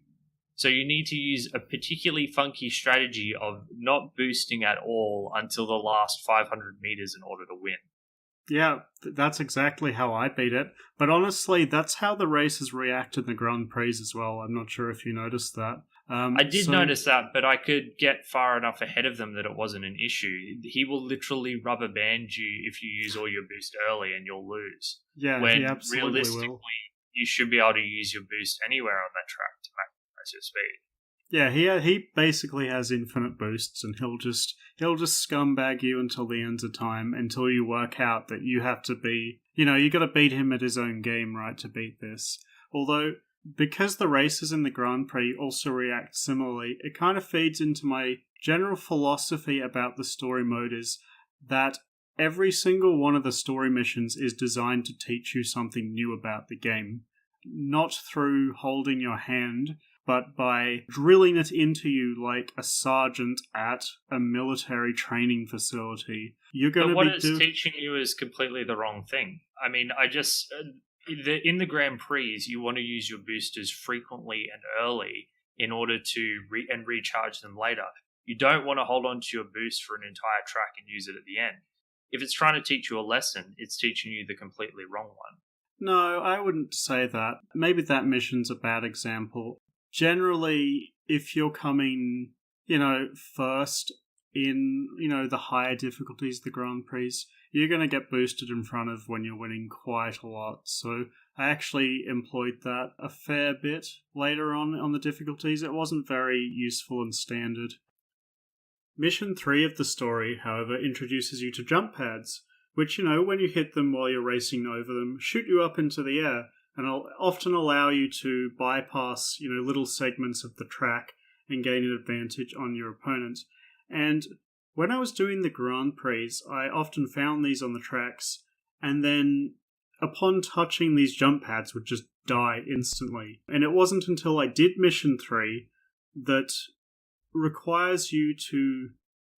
So you need to use a particularly funky strategy of not boosting at all until the last 500 meters in order to win. Yeah, that's exactly how I beat it. But honestly, that's how the races react in the Grand Prix as well. I'm not sure if you noticed that. I did notice that, but I could get far enough ahead of them that it wasn't an issue. He will literally rubber band you if you use all your boost early and you'll lose. Yeah, when he absolutely realistically, will. You should be able to use your boost anywhere on that track to maximize your speed. Yeah, he basically has infinite boosts, and he'll just scumbag you until the end of time, until you work out that you have to be, you got to beat him at his own game, right, to beat this. Although, because the races in the Grand Prix also react similarly, it kind of feeds into my general philosophy about the story mode is that every single one of the story missions is designed to teach you something new about the game. Not through holding your hand, but by drilling it into you like a sergeant at a military training facility. You're going to be... But what it's teaching you is completely the wrong thing. I mean, in the Grand Prix, you want to use your boosters frequently and early in order to recharge them later. You don't want to hold on to your boost for an entire track and use it at the end. If it's trying to teach you a lesson, it's teaching you the completely wrong one. No, I wouldn't say that. Maybe that mission's a bad example. Generally, if you're coming, first in, the higher difficulties of the Grand Prix, you're going to get boosted in front of when you're winning quite a lot. So I actually employed that a fair bit later on the difficulties. It wasn't very useful and standard. Mission 3 of the story, however, introduces you to jump pads, which, when you hit them while you're racing over them, shoot you up into the air, and often allow you to bypass, little segments of the track and gain an advantage on your opponent. And when I was doing the Grand Prix, I often found these on the tracks, and then upon touching these jump pads would just die instantly. And it wasn't until I did Mission 3 that requires you to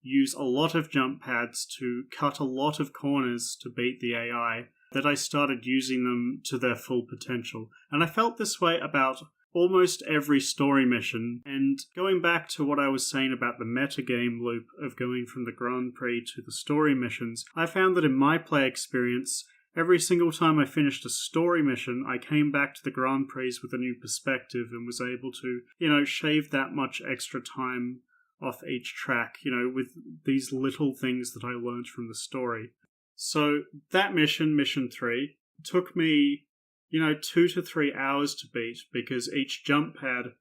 use a lot of jump pads to cut a lot of corners to beat the AI that I started using them to their full potential. And I felt this way about almost every story mission. And going back to what I was saying about the metagame loop of going from the Grand Prix to the story missions, I found that in my play experience, every single time I finished a story mission, I came back to the Grand Prix with a new perspective and was able to, shave that much extra time off each track, with these little things that I learned from the story. So that mission 3, took me, 2 to 3 hours to beat because each jump pad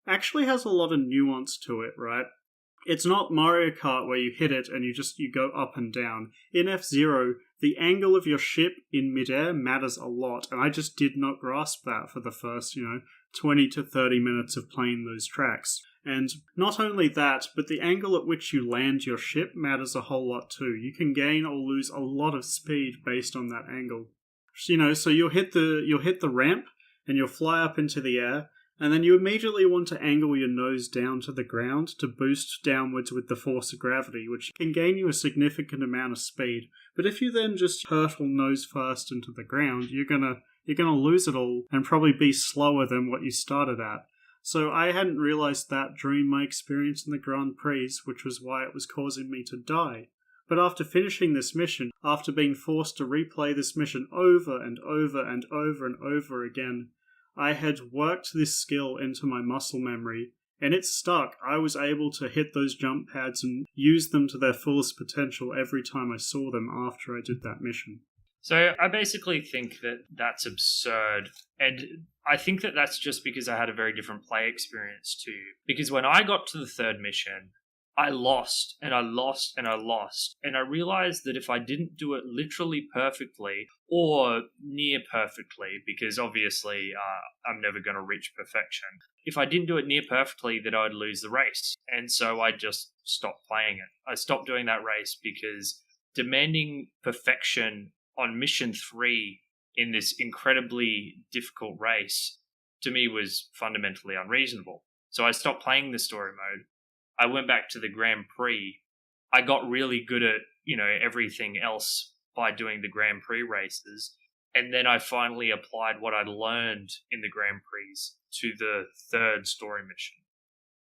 actually has a lot of nuance to it, right? It's not Mario Kart where you hit it and you go up and down. In F-Zero, the angle of your ship in midair matters a lot, and I just did not grasp that for the first, 20 to 30 minutes of playing those tracks. And not only that, but the angle at which you land your ship matters a whole lot too. You can gain or lose a lot of speed based on that angle. So you'll hit the ramp and you'll fly up into the air, and then you immediately want to angle your nose down to the ground to boost downwards with the force of gravity, which can gain you a significant amount of speed. But if you then just hurtle nose first into the ground, you're gonna lose it all and probably be slower than what you started at. So I hadn't realized that during my experience in the Grand Prix, which was why it was causing me to die. But after finishing this mission, after being forced to replay this mission over and over and over and over again, I had worked this skill into my muscle memory, and it stuck. I was able to hit those jump pads and use them to their fullest potential every time I saw them after I did that mission. So I basically think that that's absurd. And I think that that's just because I had a very different play experience too. Because when I got to the third mission, I lost and I lost and I lost. And I realized that if I didn't do it literally perfectly or near perfectly, because obviously I'm never going to reach perfection, if I didn't do it near perfectly, that I'd lose the race. And so I just stopped playing it. I stopped doing that race because demanding perfection on mission 3 in this incredibly difficult race to me was fundamentally unreasonable. So I stopped playing the story mode. I went back to the Grand Prix. I got really good at, everything else by doing the Grand Prix races. And then I finally applied what I'd learned in the Grand Prix to the third story mission.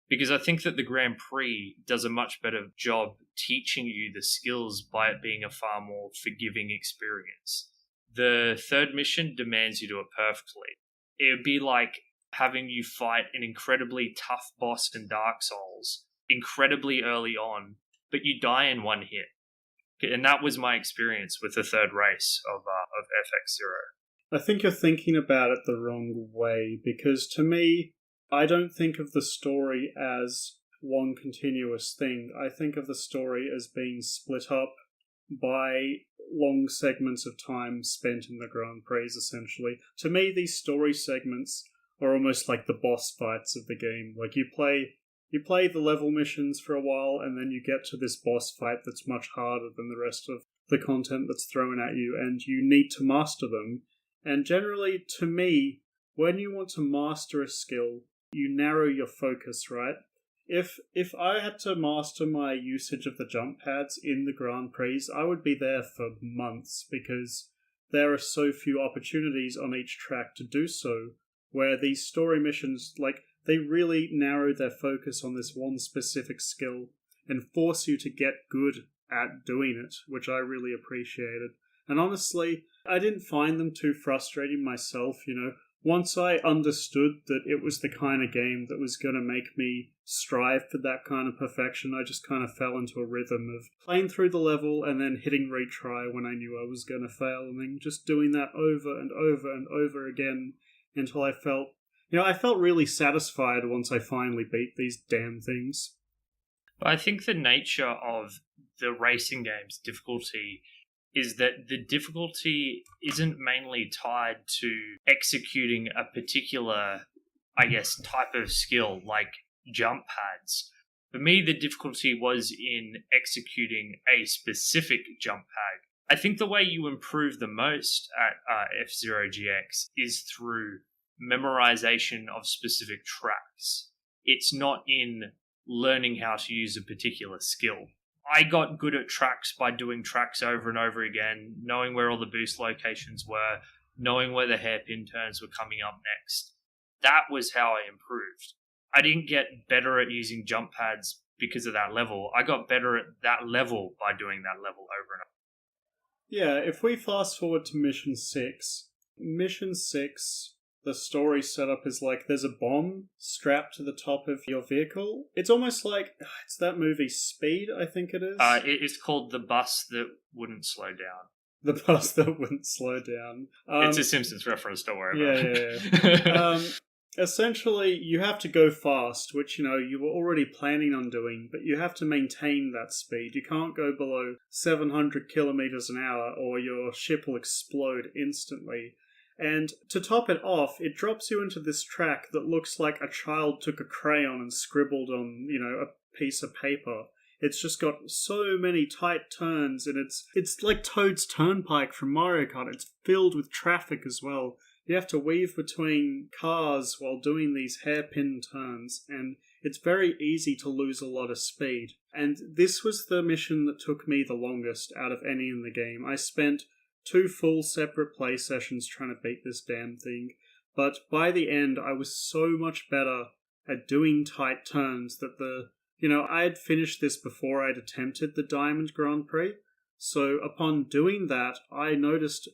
Because I think that the Grand Prix does a much better job teaching you the skills by it being a far more forgiving experience. The third mission demands you do it perfectly. It would be like having you fight an incredibly tough boss in Dark Souls incredibly early on, but you die in one hit. And that was my experience with the third race of FX0. I think you're thinking about it the wrong way, because to me, I don't think of the story as one continuous thing. I think of the story as being split up by long segments of time spent in the Grand Prix, essentially. To me, these story segments are almost like the boss fights of the game. Like, you play the level missions for a while, and then you get to this boss fight that's much harder than the rest of the content that's thrown at you, and you need to master them. And generally, to me, when you want to master a skill, you narrow your focus, right? If I had to master my usage of the jump pads in the Grand Prix, I would be there for months, because there are so few opportunities on each track to do so, where these story missions, they really narrow their focus on this one specific skill and force you to get good at doing it, which I really appreciated. And honestly, I didn't find them too frustrating myself, Once I understood that it was the kind of game that was going to make me strive for that kind of perfection, I just kind of fell into a rhythm of playing through the level and then hitting retry when I knew I was going to fail, and then just doing that over and over and over again until I felt really satisfied once I finally beat these damn things. But I think the nature of the racing game's difficulty is that the difficulty isn't mainly tied to executing a particular, type of skill, like jump pads. For me, the difficulty was in executing a specific jump pad. I think the way you improve the most at F-Zero GX is through memorization of specific tracks. It's not in learning how to use a particular skill. I got good at tracks by doing tracks over and over again, knowing where all the boost locations were, knowing where the hairpin turns were coming up next. That was how I improved. I didn't get better at using jump pads because of that level. I got better at that level by doing that level over and over. Yeah, if we fast forward to Mission 6, the story setup is like there's a bomb strapped to the top of your vehicle. It's almost like, it's that movie Speed, I think it is. It is called The Bus That Wouldn't Slow Down. The Bus That Wouldn't Slow Down. It's a Simpsons reference, don't worry about it. Yeah. Essentially, you have to go fast, which, you were already planning on doing, but you have to maintain that speed. You can't go below 700 kilometers an hour or your ship will explode instantly. And to top it off, it drops you into this track that looks like a child took a crayon and scribbled on, a piece of paper. It's just got so many tight turns, and it's like Toad's Turnpike from Mario Kart. It's filled with traffic as well. You have to weave between cars while doing these hairpin turns, and it's very easy to lose a lot of speed. And this was the mission that took me the longest out of any in the game. I spent 2 full separate play sessions trying to beat this damn thing, but by the end I was so much better at doing tight turns that the I had finished this before I'd attempted the Diamond Grand Prix. So upon doing that, I noticed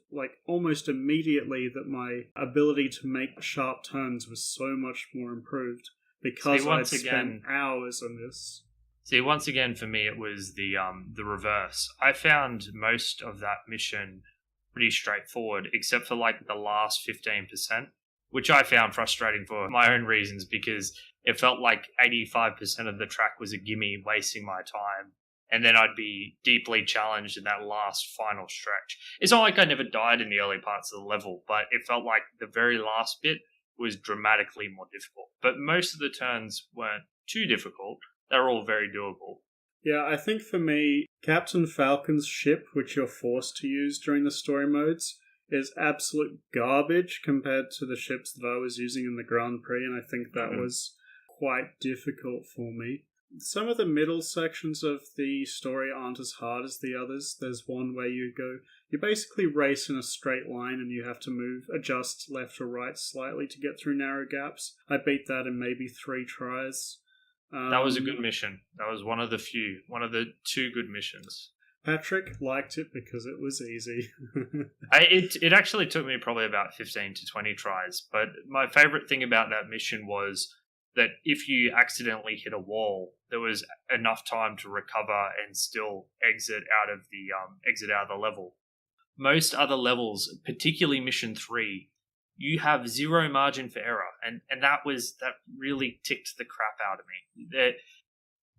almost immediately that my ability to make sharp turns was so much more improved because I'd spent hours on this. See, once again, for me, it was the reverse. I found most of that mission pretty straightforward, except for the last 15%, which I found frustrating for my own reasons because it felt like 85% of the track was a gimme, wasting my time. And then I'd be deeply challenged in that last final stretch. It's not like I never died in the early parts of the level, but it felt like the very last bit was dramatically more difficult. But most of the turns weren't too difficult. They were all very doable. Yeah, I think for me, Captain Falcon's ship, which you're forced to use during the story modes, is absolute garbage compared to the ships that I was using in the Grand Prix, and I think that was quite difficult for me. Some of the middle sections of the story aren't as hard as the others. There's one where you basically race in a straight line and you have to adjust left or right slightly to get through narrow gaps. I beat that in maybe 3 tries. That was a good mission. That was one of the 2 good missions. Patrick liked it because it was easy. It actually took me probably about 15 to 20 tries, but my favorite thing about that mission was that if you accidentally hit a wall, there was enough time to recover and still exit out of the level. Most other levels, particularly Mission 3, you have 0 margin for error, and that really ticked the crap out of me. The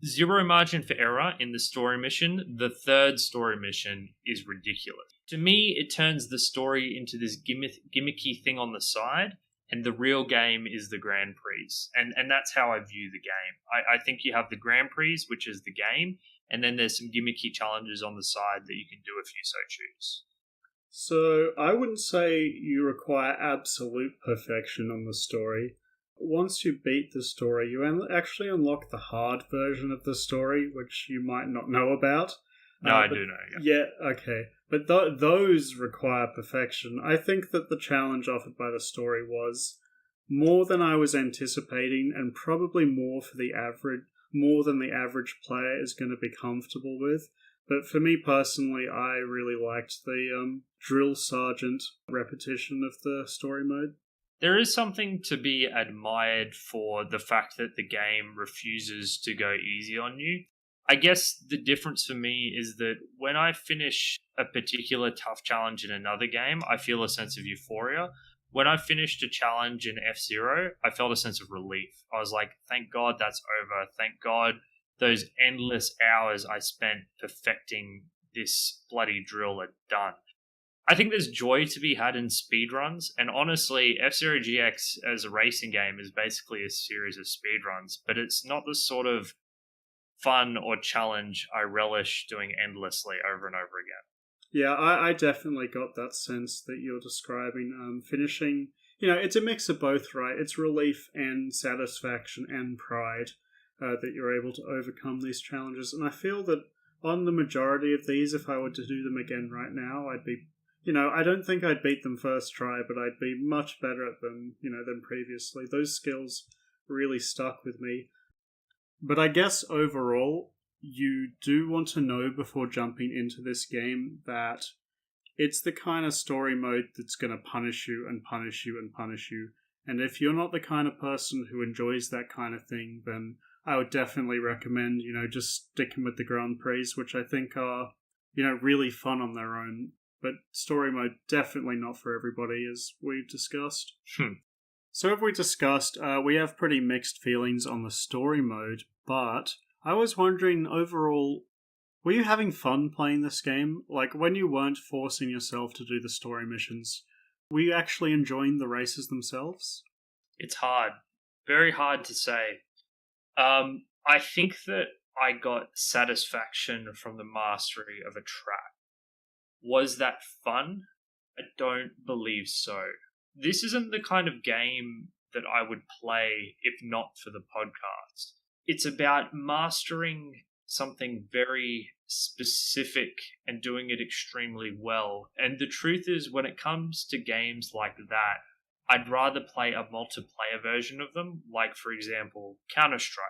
0 margin for error in the story mission. The third story mission is ridiculous. To me, it turns the story into this gimmicky thing on the side, and the real game is the Grand Prix. And that's how I view the game. I think you have the Grand Prix, which is the game, and then there's some gimmicky challenges on the side that you can do if you so choose. So I wouldn't say you require absolute perfection on the story. Once you beat the story, you actually unlock the hard version of the story, which you might not know about. No, I do know. Yeah, okay. But those require perfection. I think that the challenge offered by the story was more than I was anticipating, and probably more than the average player is going to be comfortable with. But for me personally, I really liked the drill sergeant repetition of the story mode. There is something to be admired for the fact that the game refuses to go easy on you. I guess the difference for me is that when I finish a particular tough challenge in another game, I feel a sense of euphoria. When I finished a challenge in F-Zero, I felt a sense of relief. I was like, thank God that's over. Thank God those endless hours I spent perfecting this bloody drill are done. I think there's joy to be had in speedruns, and honestly, F-Zero GX as a racing game is basically a series of speedruns, but it's not the sort of fun or challenge I relish doing endlessly over and over again. Yeah, I definitely got that sense that you're describing. Finishing, it's a mix of both, right? It's relief and satisfaction and pride that you're able to overcome these challenges. And I feel that on the majority of these, if I were to do them again right now, I'd be, I don't think I'd beat them first try, but I'd be much better at them, than previously. Those skills really stuck with me. But I guess overall, you do want to know before jumping into this game that it's the kind of story mode that's going to punish you and punish you and punish you. And if you're not the kind of person who enjoys that kind of thing, then I would definitely recommend, just sticking with the Grand Prix, which I think are, really fun on their own. But story mode, definitely not for everybody, as we've discussed. So have we discussed, we have pretty mixed feelings on the story mode, but I was wondering overall, were you having fun playing this game? Like, when you weren't forcing yourself to do the story missions, were you actually enjoying the races themselves? It's hard. Very hard to say. I think that I got satisfaction from the mastery of a track. Was that fun? I don't believe so. This isn't the kind of game that I would play if not for the podcast. It's about mastering something very specific and doing it extremely well. And the truth is, when it comes to games like that, I'd rather play a multiplayer version of them, like, for example, Counter-Strike.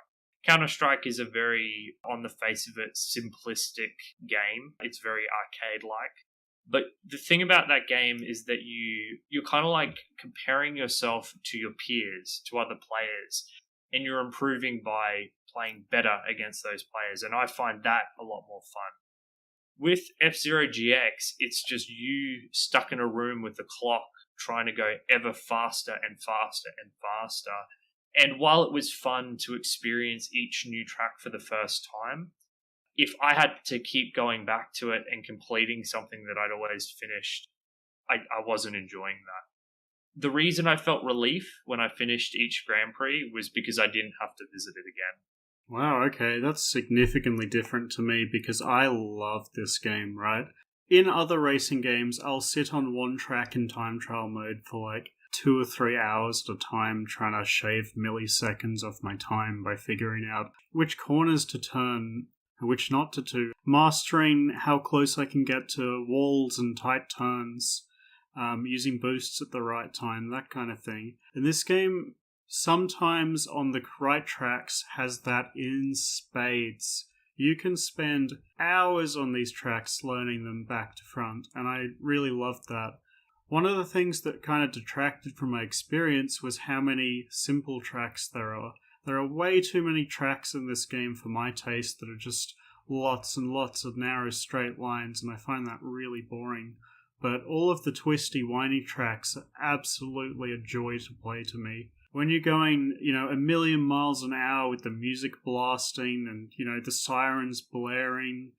Counter-Strike is a very, on the face of it, simplistic game. It's very arcade-like. But the thing about that game is that you're kind of like comparing yourself to your peers, to other players, and you're improving by playing better against those players. And I find that a lot more fun. With F-Zero GX, it's just you stuck in a room with the clock trying to go ever faster and faster and faster. And while it was fun to experience each new track for the first time, if I had to keep going back to it and completing something that I'd always finished, I wasn't enjoying that. The reason I felt relief when I finished each Grand Prix was because I didn't have to visit it again. Wow, okay, that's significantly different to me because I love this game, right? In other racing games, I'll sit on one track in time trial mode for like 2 or 3 hours at a time trying to shave milliseconds off my time by figuring out which corners to turn and which not to do, mastering how close I can get to walls and tight turns, using boosts at the right time, that kind of thing. In this game, sometimes on the right tracks has that in spades. You can spend hours on these tracks learning them back to front, and I really loved that. One of the things that kind of detracted from my experience was how many simple tracks there are. There are way too many tracks in this game for my taste that are just lots and lots of narrow straight lines, and I find that really boring. But all of the twisty, whiny tracks are absolutely a joy to play to me. When you're going, a million miles an hour with the music blasting and, the sirens blaring,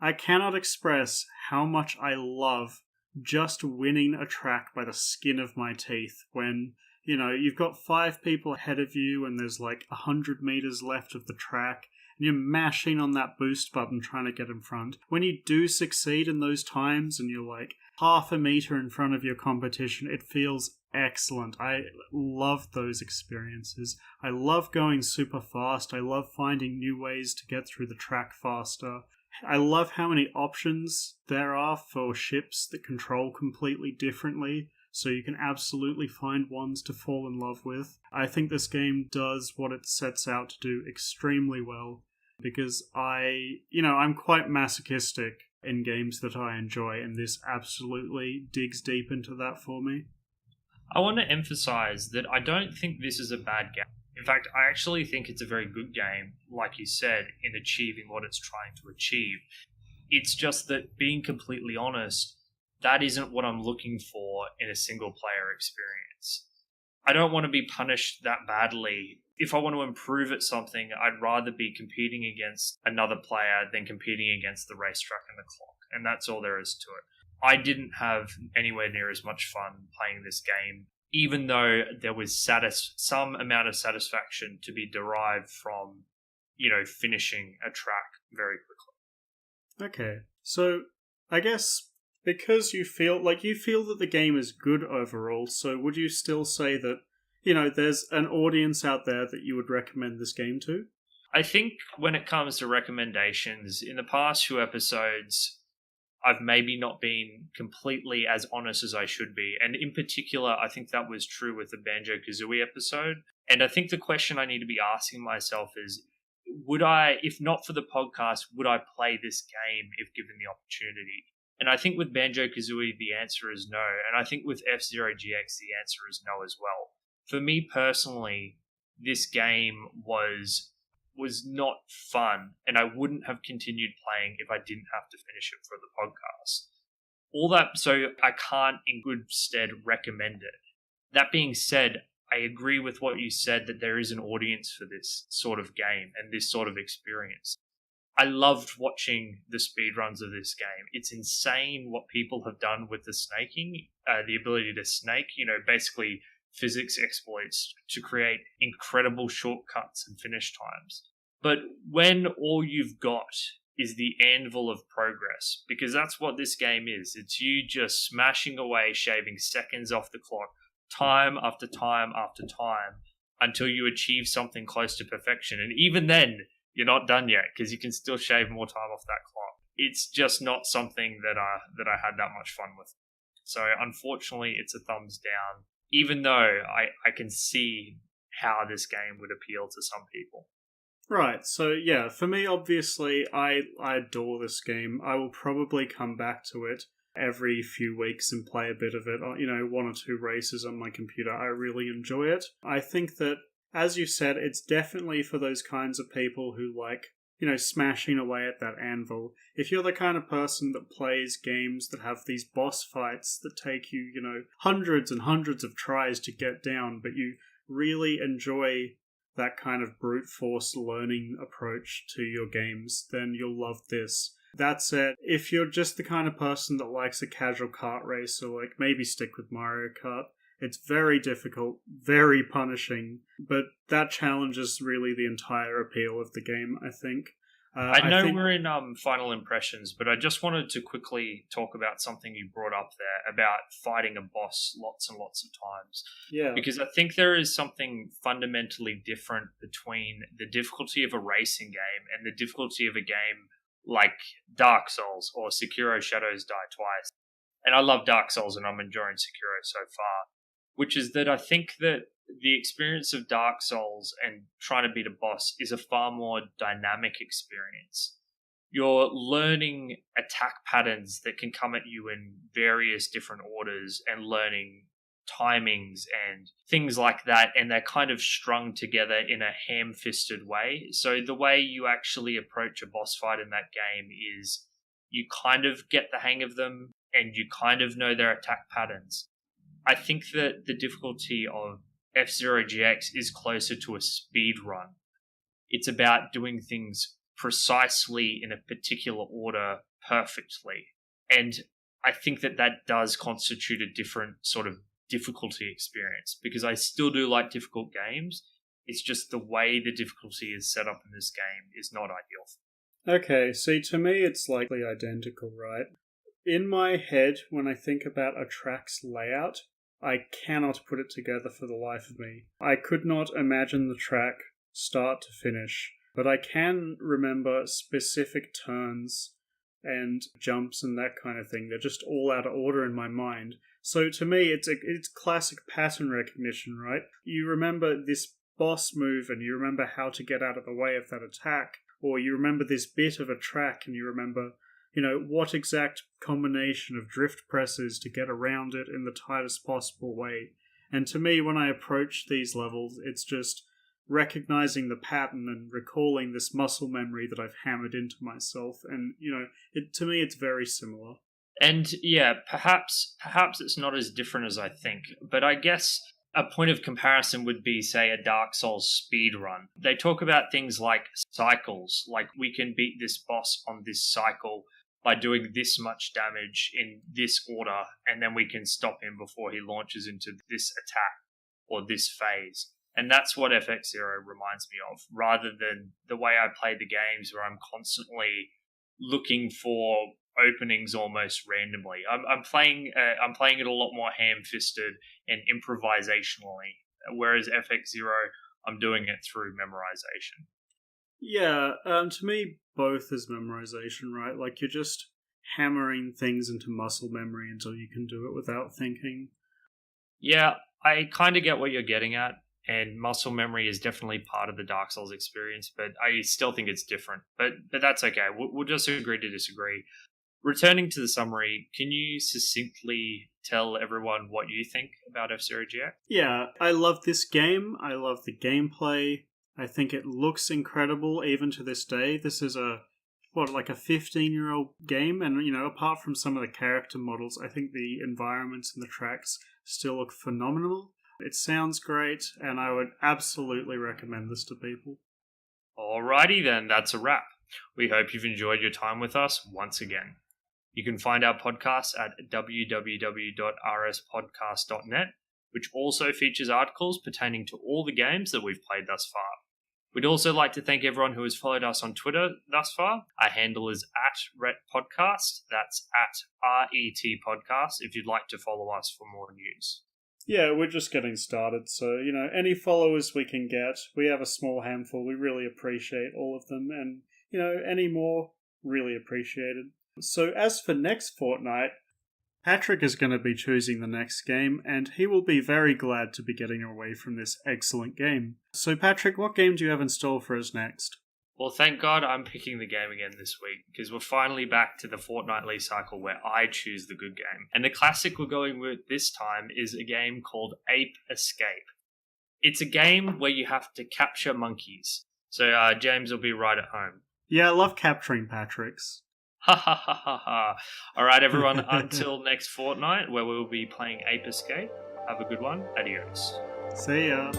I cannot express how much I love just winning a track by the skin of my teeth when, you've got 5 people ahead of you and there's like 100 meters left of the track and you're mashing on that boost button trying to get in front. When you do succeed in those times and you're like half a meter in front of your competition, it feels excellent. I love those experiences. I love going super fast. I love finding new ways to get through the track faster. I love how many options there are for ships that control completely differently, so you can absolutely find ones to fall in love with. I think this game does what it sets out to do extremely well, because I'm quite masochistic in games that I enjoy, and this absolutely digs deep into that for me. I want to emphasize that I don't think this is a bad game. In fact, I actually think it's a very good game, like you said, in achieving what it's trying to achieve. It's just that, being completely honest, that isn't what I'm looking for in a single-player experience. I don't want to be punished that badly. If I want to improve at something, I'd rather be competing against another player than competing against the racetrack and the clock, and that's all there is to it. I didn't have anywhere near as much fun playing this game, even though there was some amount of satisfaction to be derived from, finishing a track very quickly. Okay, so I guess because you feel that the game is good overall, so would you still say that, there's an audience out there that you would recommend this game to? I think when it comes to recommendations, in the past few episodes, I've maybe not been completely as honest as I should be. And in particular, I think that was true with the Banjo-Kazooie episode. And I think the question I need to be asking myself is, would I, if not for the podcast, would I play this game if given the opportunity? And I think with Banjo-Kazooie, the answer is no. And I think with F-Zero GX, the answer is no as well. For me personally, this game was not fun, and I wouldn't have continued playing if I didn't have to finish it for the podcast. All that, so I can't in good stead recommend it. That being said, I agree with what you said, that there is an audience for this sort of game and this sort of experience. I loved watching the speedruns of this game. It's insane what people have done with the snaking, the ability to snake, basically physics exploits to create incredible shortcuts and finish times. But when all you've got is the anvil of progress, because that's what this game is, it's you just smashing away, shaving seconds off the clock, time after time after time, until you achieve something close to perfection. And even then, you're not done yet, because you can still shave more time off that clock. It's just not something that I had that much fun with. So unfortunately, it's a thumbs down, even though I can see how this game would appeal to some people. Right, so yeah, for me, obviously, I adore this game. I will probably come back to it every few weeks and play a bit of it, one or two races on my computer. I really enjoy it. I think that, as you said, it's definitely for those kinds of people who like, smashing away at that anvil. If you're the kind of person that plays games that have these boss fights that take you, hundreds and hundreds of tries to get down, but you really enjoy that kind of brute force learning approach to your games, then you'll love this. That said, if you're just the kind of person that likes a casual kart race, or like maybe stick with Mario Kart, it's very difficult, very punishing, but that challenges really the entire appeal of the game, I think. I know we're in final impressions, but I just wanted to quickly talk about something you brought up there about fighting a boss lots and lots of times. Yeah. Because I think there is something fundamentally different between the difficulty of a racing game and the difficulty of a game like Dark Souls or Sekiro Shadows Die Twice. And I love Dark Souls and I'm enjoying Sekiro so far, which is that I think that the experience of Dark Souls and trying to beat a boss is a far more dynamic experience. You're learning attack patterns that can come at you in various different orders and learning timings and things like that, and they're kind of strung together in a ham-fisted way. So the way you actually approach a boss fight in that game is you kind of get the hang of them and you kind of know their attack patterns. I think that the difficulty of F-Zero GX is closer to a speed run. It's about doing things precisely in a particular order perfectly. And I think that that does constitute a different sort of difficulty experience, because I still do like difficult games. It's just the way the difficulty is set up in this game is not ideal. Okay, see, to me it's likely identical, right? In my head, when I think about a track's layout, I cannot put it together for the life of me. I could not imagine the track start to finish, but I can remember specific turns and jumps and that kind of thing. They're just all out of order in my mind. So to me, it's classic pattern recognition, right? You remember this boss move and you remember how to get out of the way of that attack, or you remember this bit of a track and you remember what exact combination of drift presses to get around it in the tightest possible way. And to me, when I approach these levels, it's just recognizing the pattern and recalling this muscle memory that I've hammered into myself. And, to me, it's very similar. And yeah, perhaps it's not as different as I think, but I guess a point of comparison would be, say, a Dark Souls speed run. They talk about things like cycles, like we can beat this boss on this cycle by doing this much damage in this order, and then we can stop him before he launches into this attack or this phase. And that's what FX0 reminds me of, rather than the way I play the games where I'm constantly looking for openings almost randomly. I'm playing it a lot more ham-fisted and improvisationally, whereas FX0, I'm doing it through memorization. Yeah, to me, both is memorization, right? Like, you're just hammering things into muscle memory until you can do it without thinking. Yeah, I kind of get what you're getting at, and muscle memory is definitely part of the Dark Souls experience, but I still think it's different. But that's okay. We'll just agree to disagree. Returning to the summary, can you succinctly tell everyone what you think about F-Zero GX? Yeah, I love this game. I love the gameplay. I think it looks incredible even to this day. This is a 15-year-old game, and apart from some of the character models, I think the environments and the tracks still look phenomenal. It sounds great, and I would absolutely recommend this to people. Alrighty then, that's a wrap. We hope you've enjoyed your time with us once again. You can find our podcast at www.rspodcast.net, which also features articles pertaining to all the games that we've played thus far. We'd also like to thank everyone who has followed us on Twitter thus far. Our handle is @RetPodcast. That's @RET Podcast if you'd like to follow us for more news. Yeah, we're just getting started, so, any followers we can get, we have a small handful, we really appreciate all of them, and, any more, really appreciated. So as for next fortnight, Patrick is going to be choosing the next game, and he will be very glad to be getting away from this excellent game. So, Patrick, what game do you have in store for us next? Well, thank God I'm picking the game again this week, because we're finally back to the fortnightly cycle where I choose the good game. And the classic we're going with this time is a game called Ape Escape. It's a game where you have to capture monkeys. So James will be right at home. Yeah, I love capturing Patricks. Ha ha ha ha ha. Alright, everyone, until next fortnight, where we will be playing Ape Escape. Have a good one. Adios. See ya.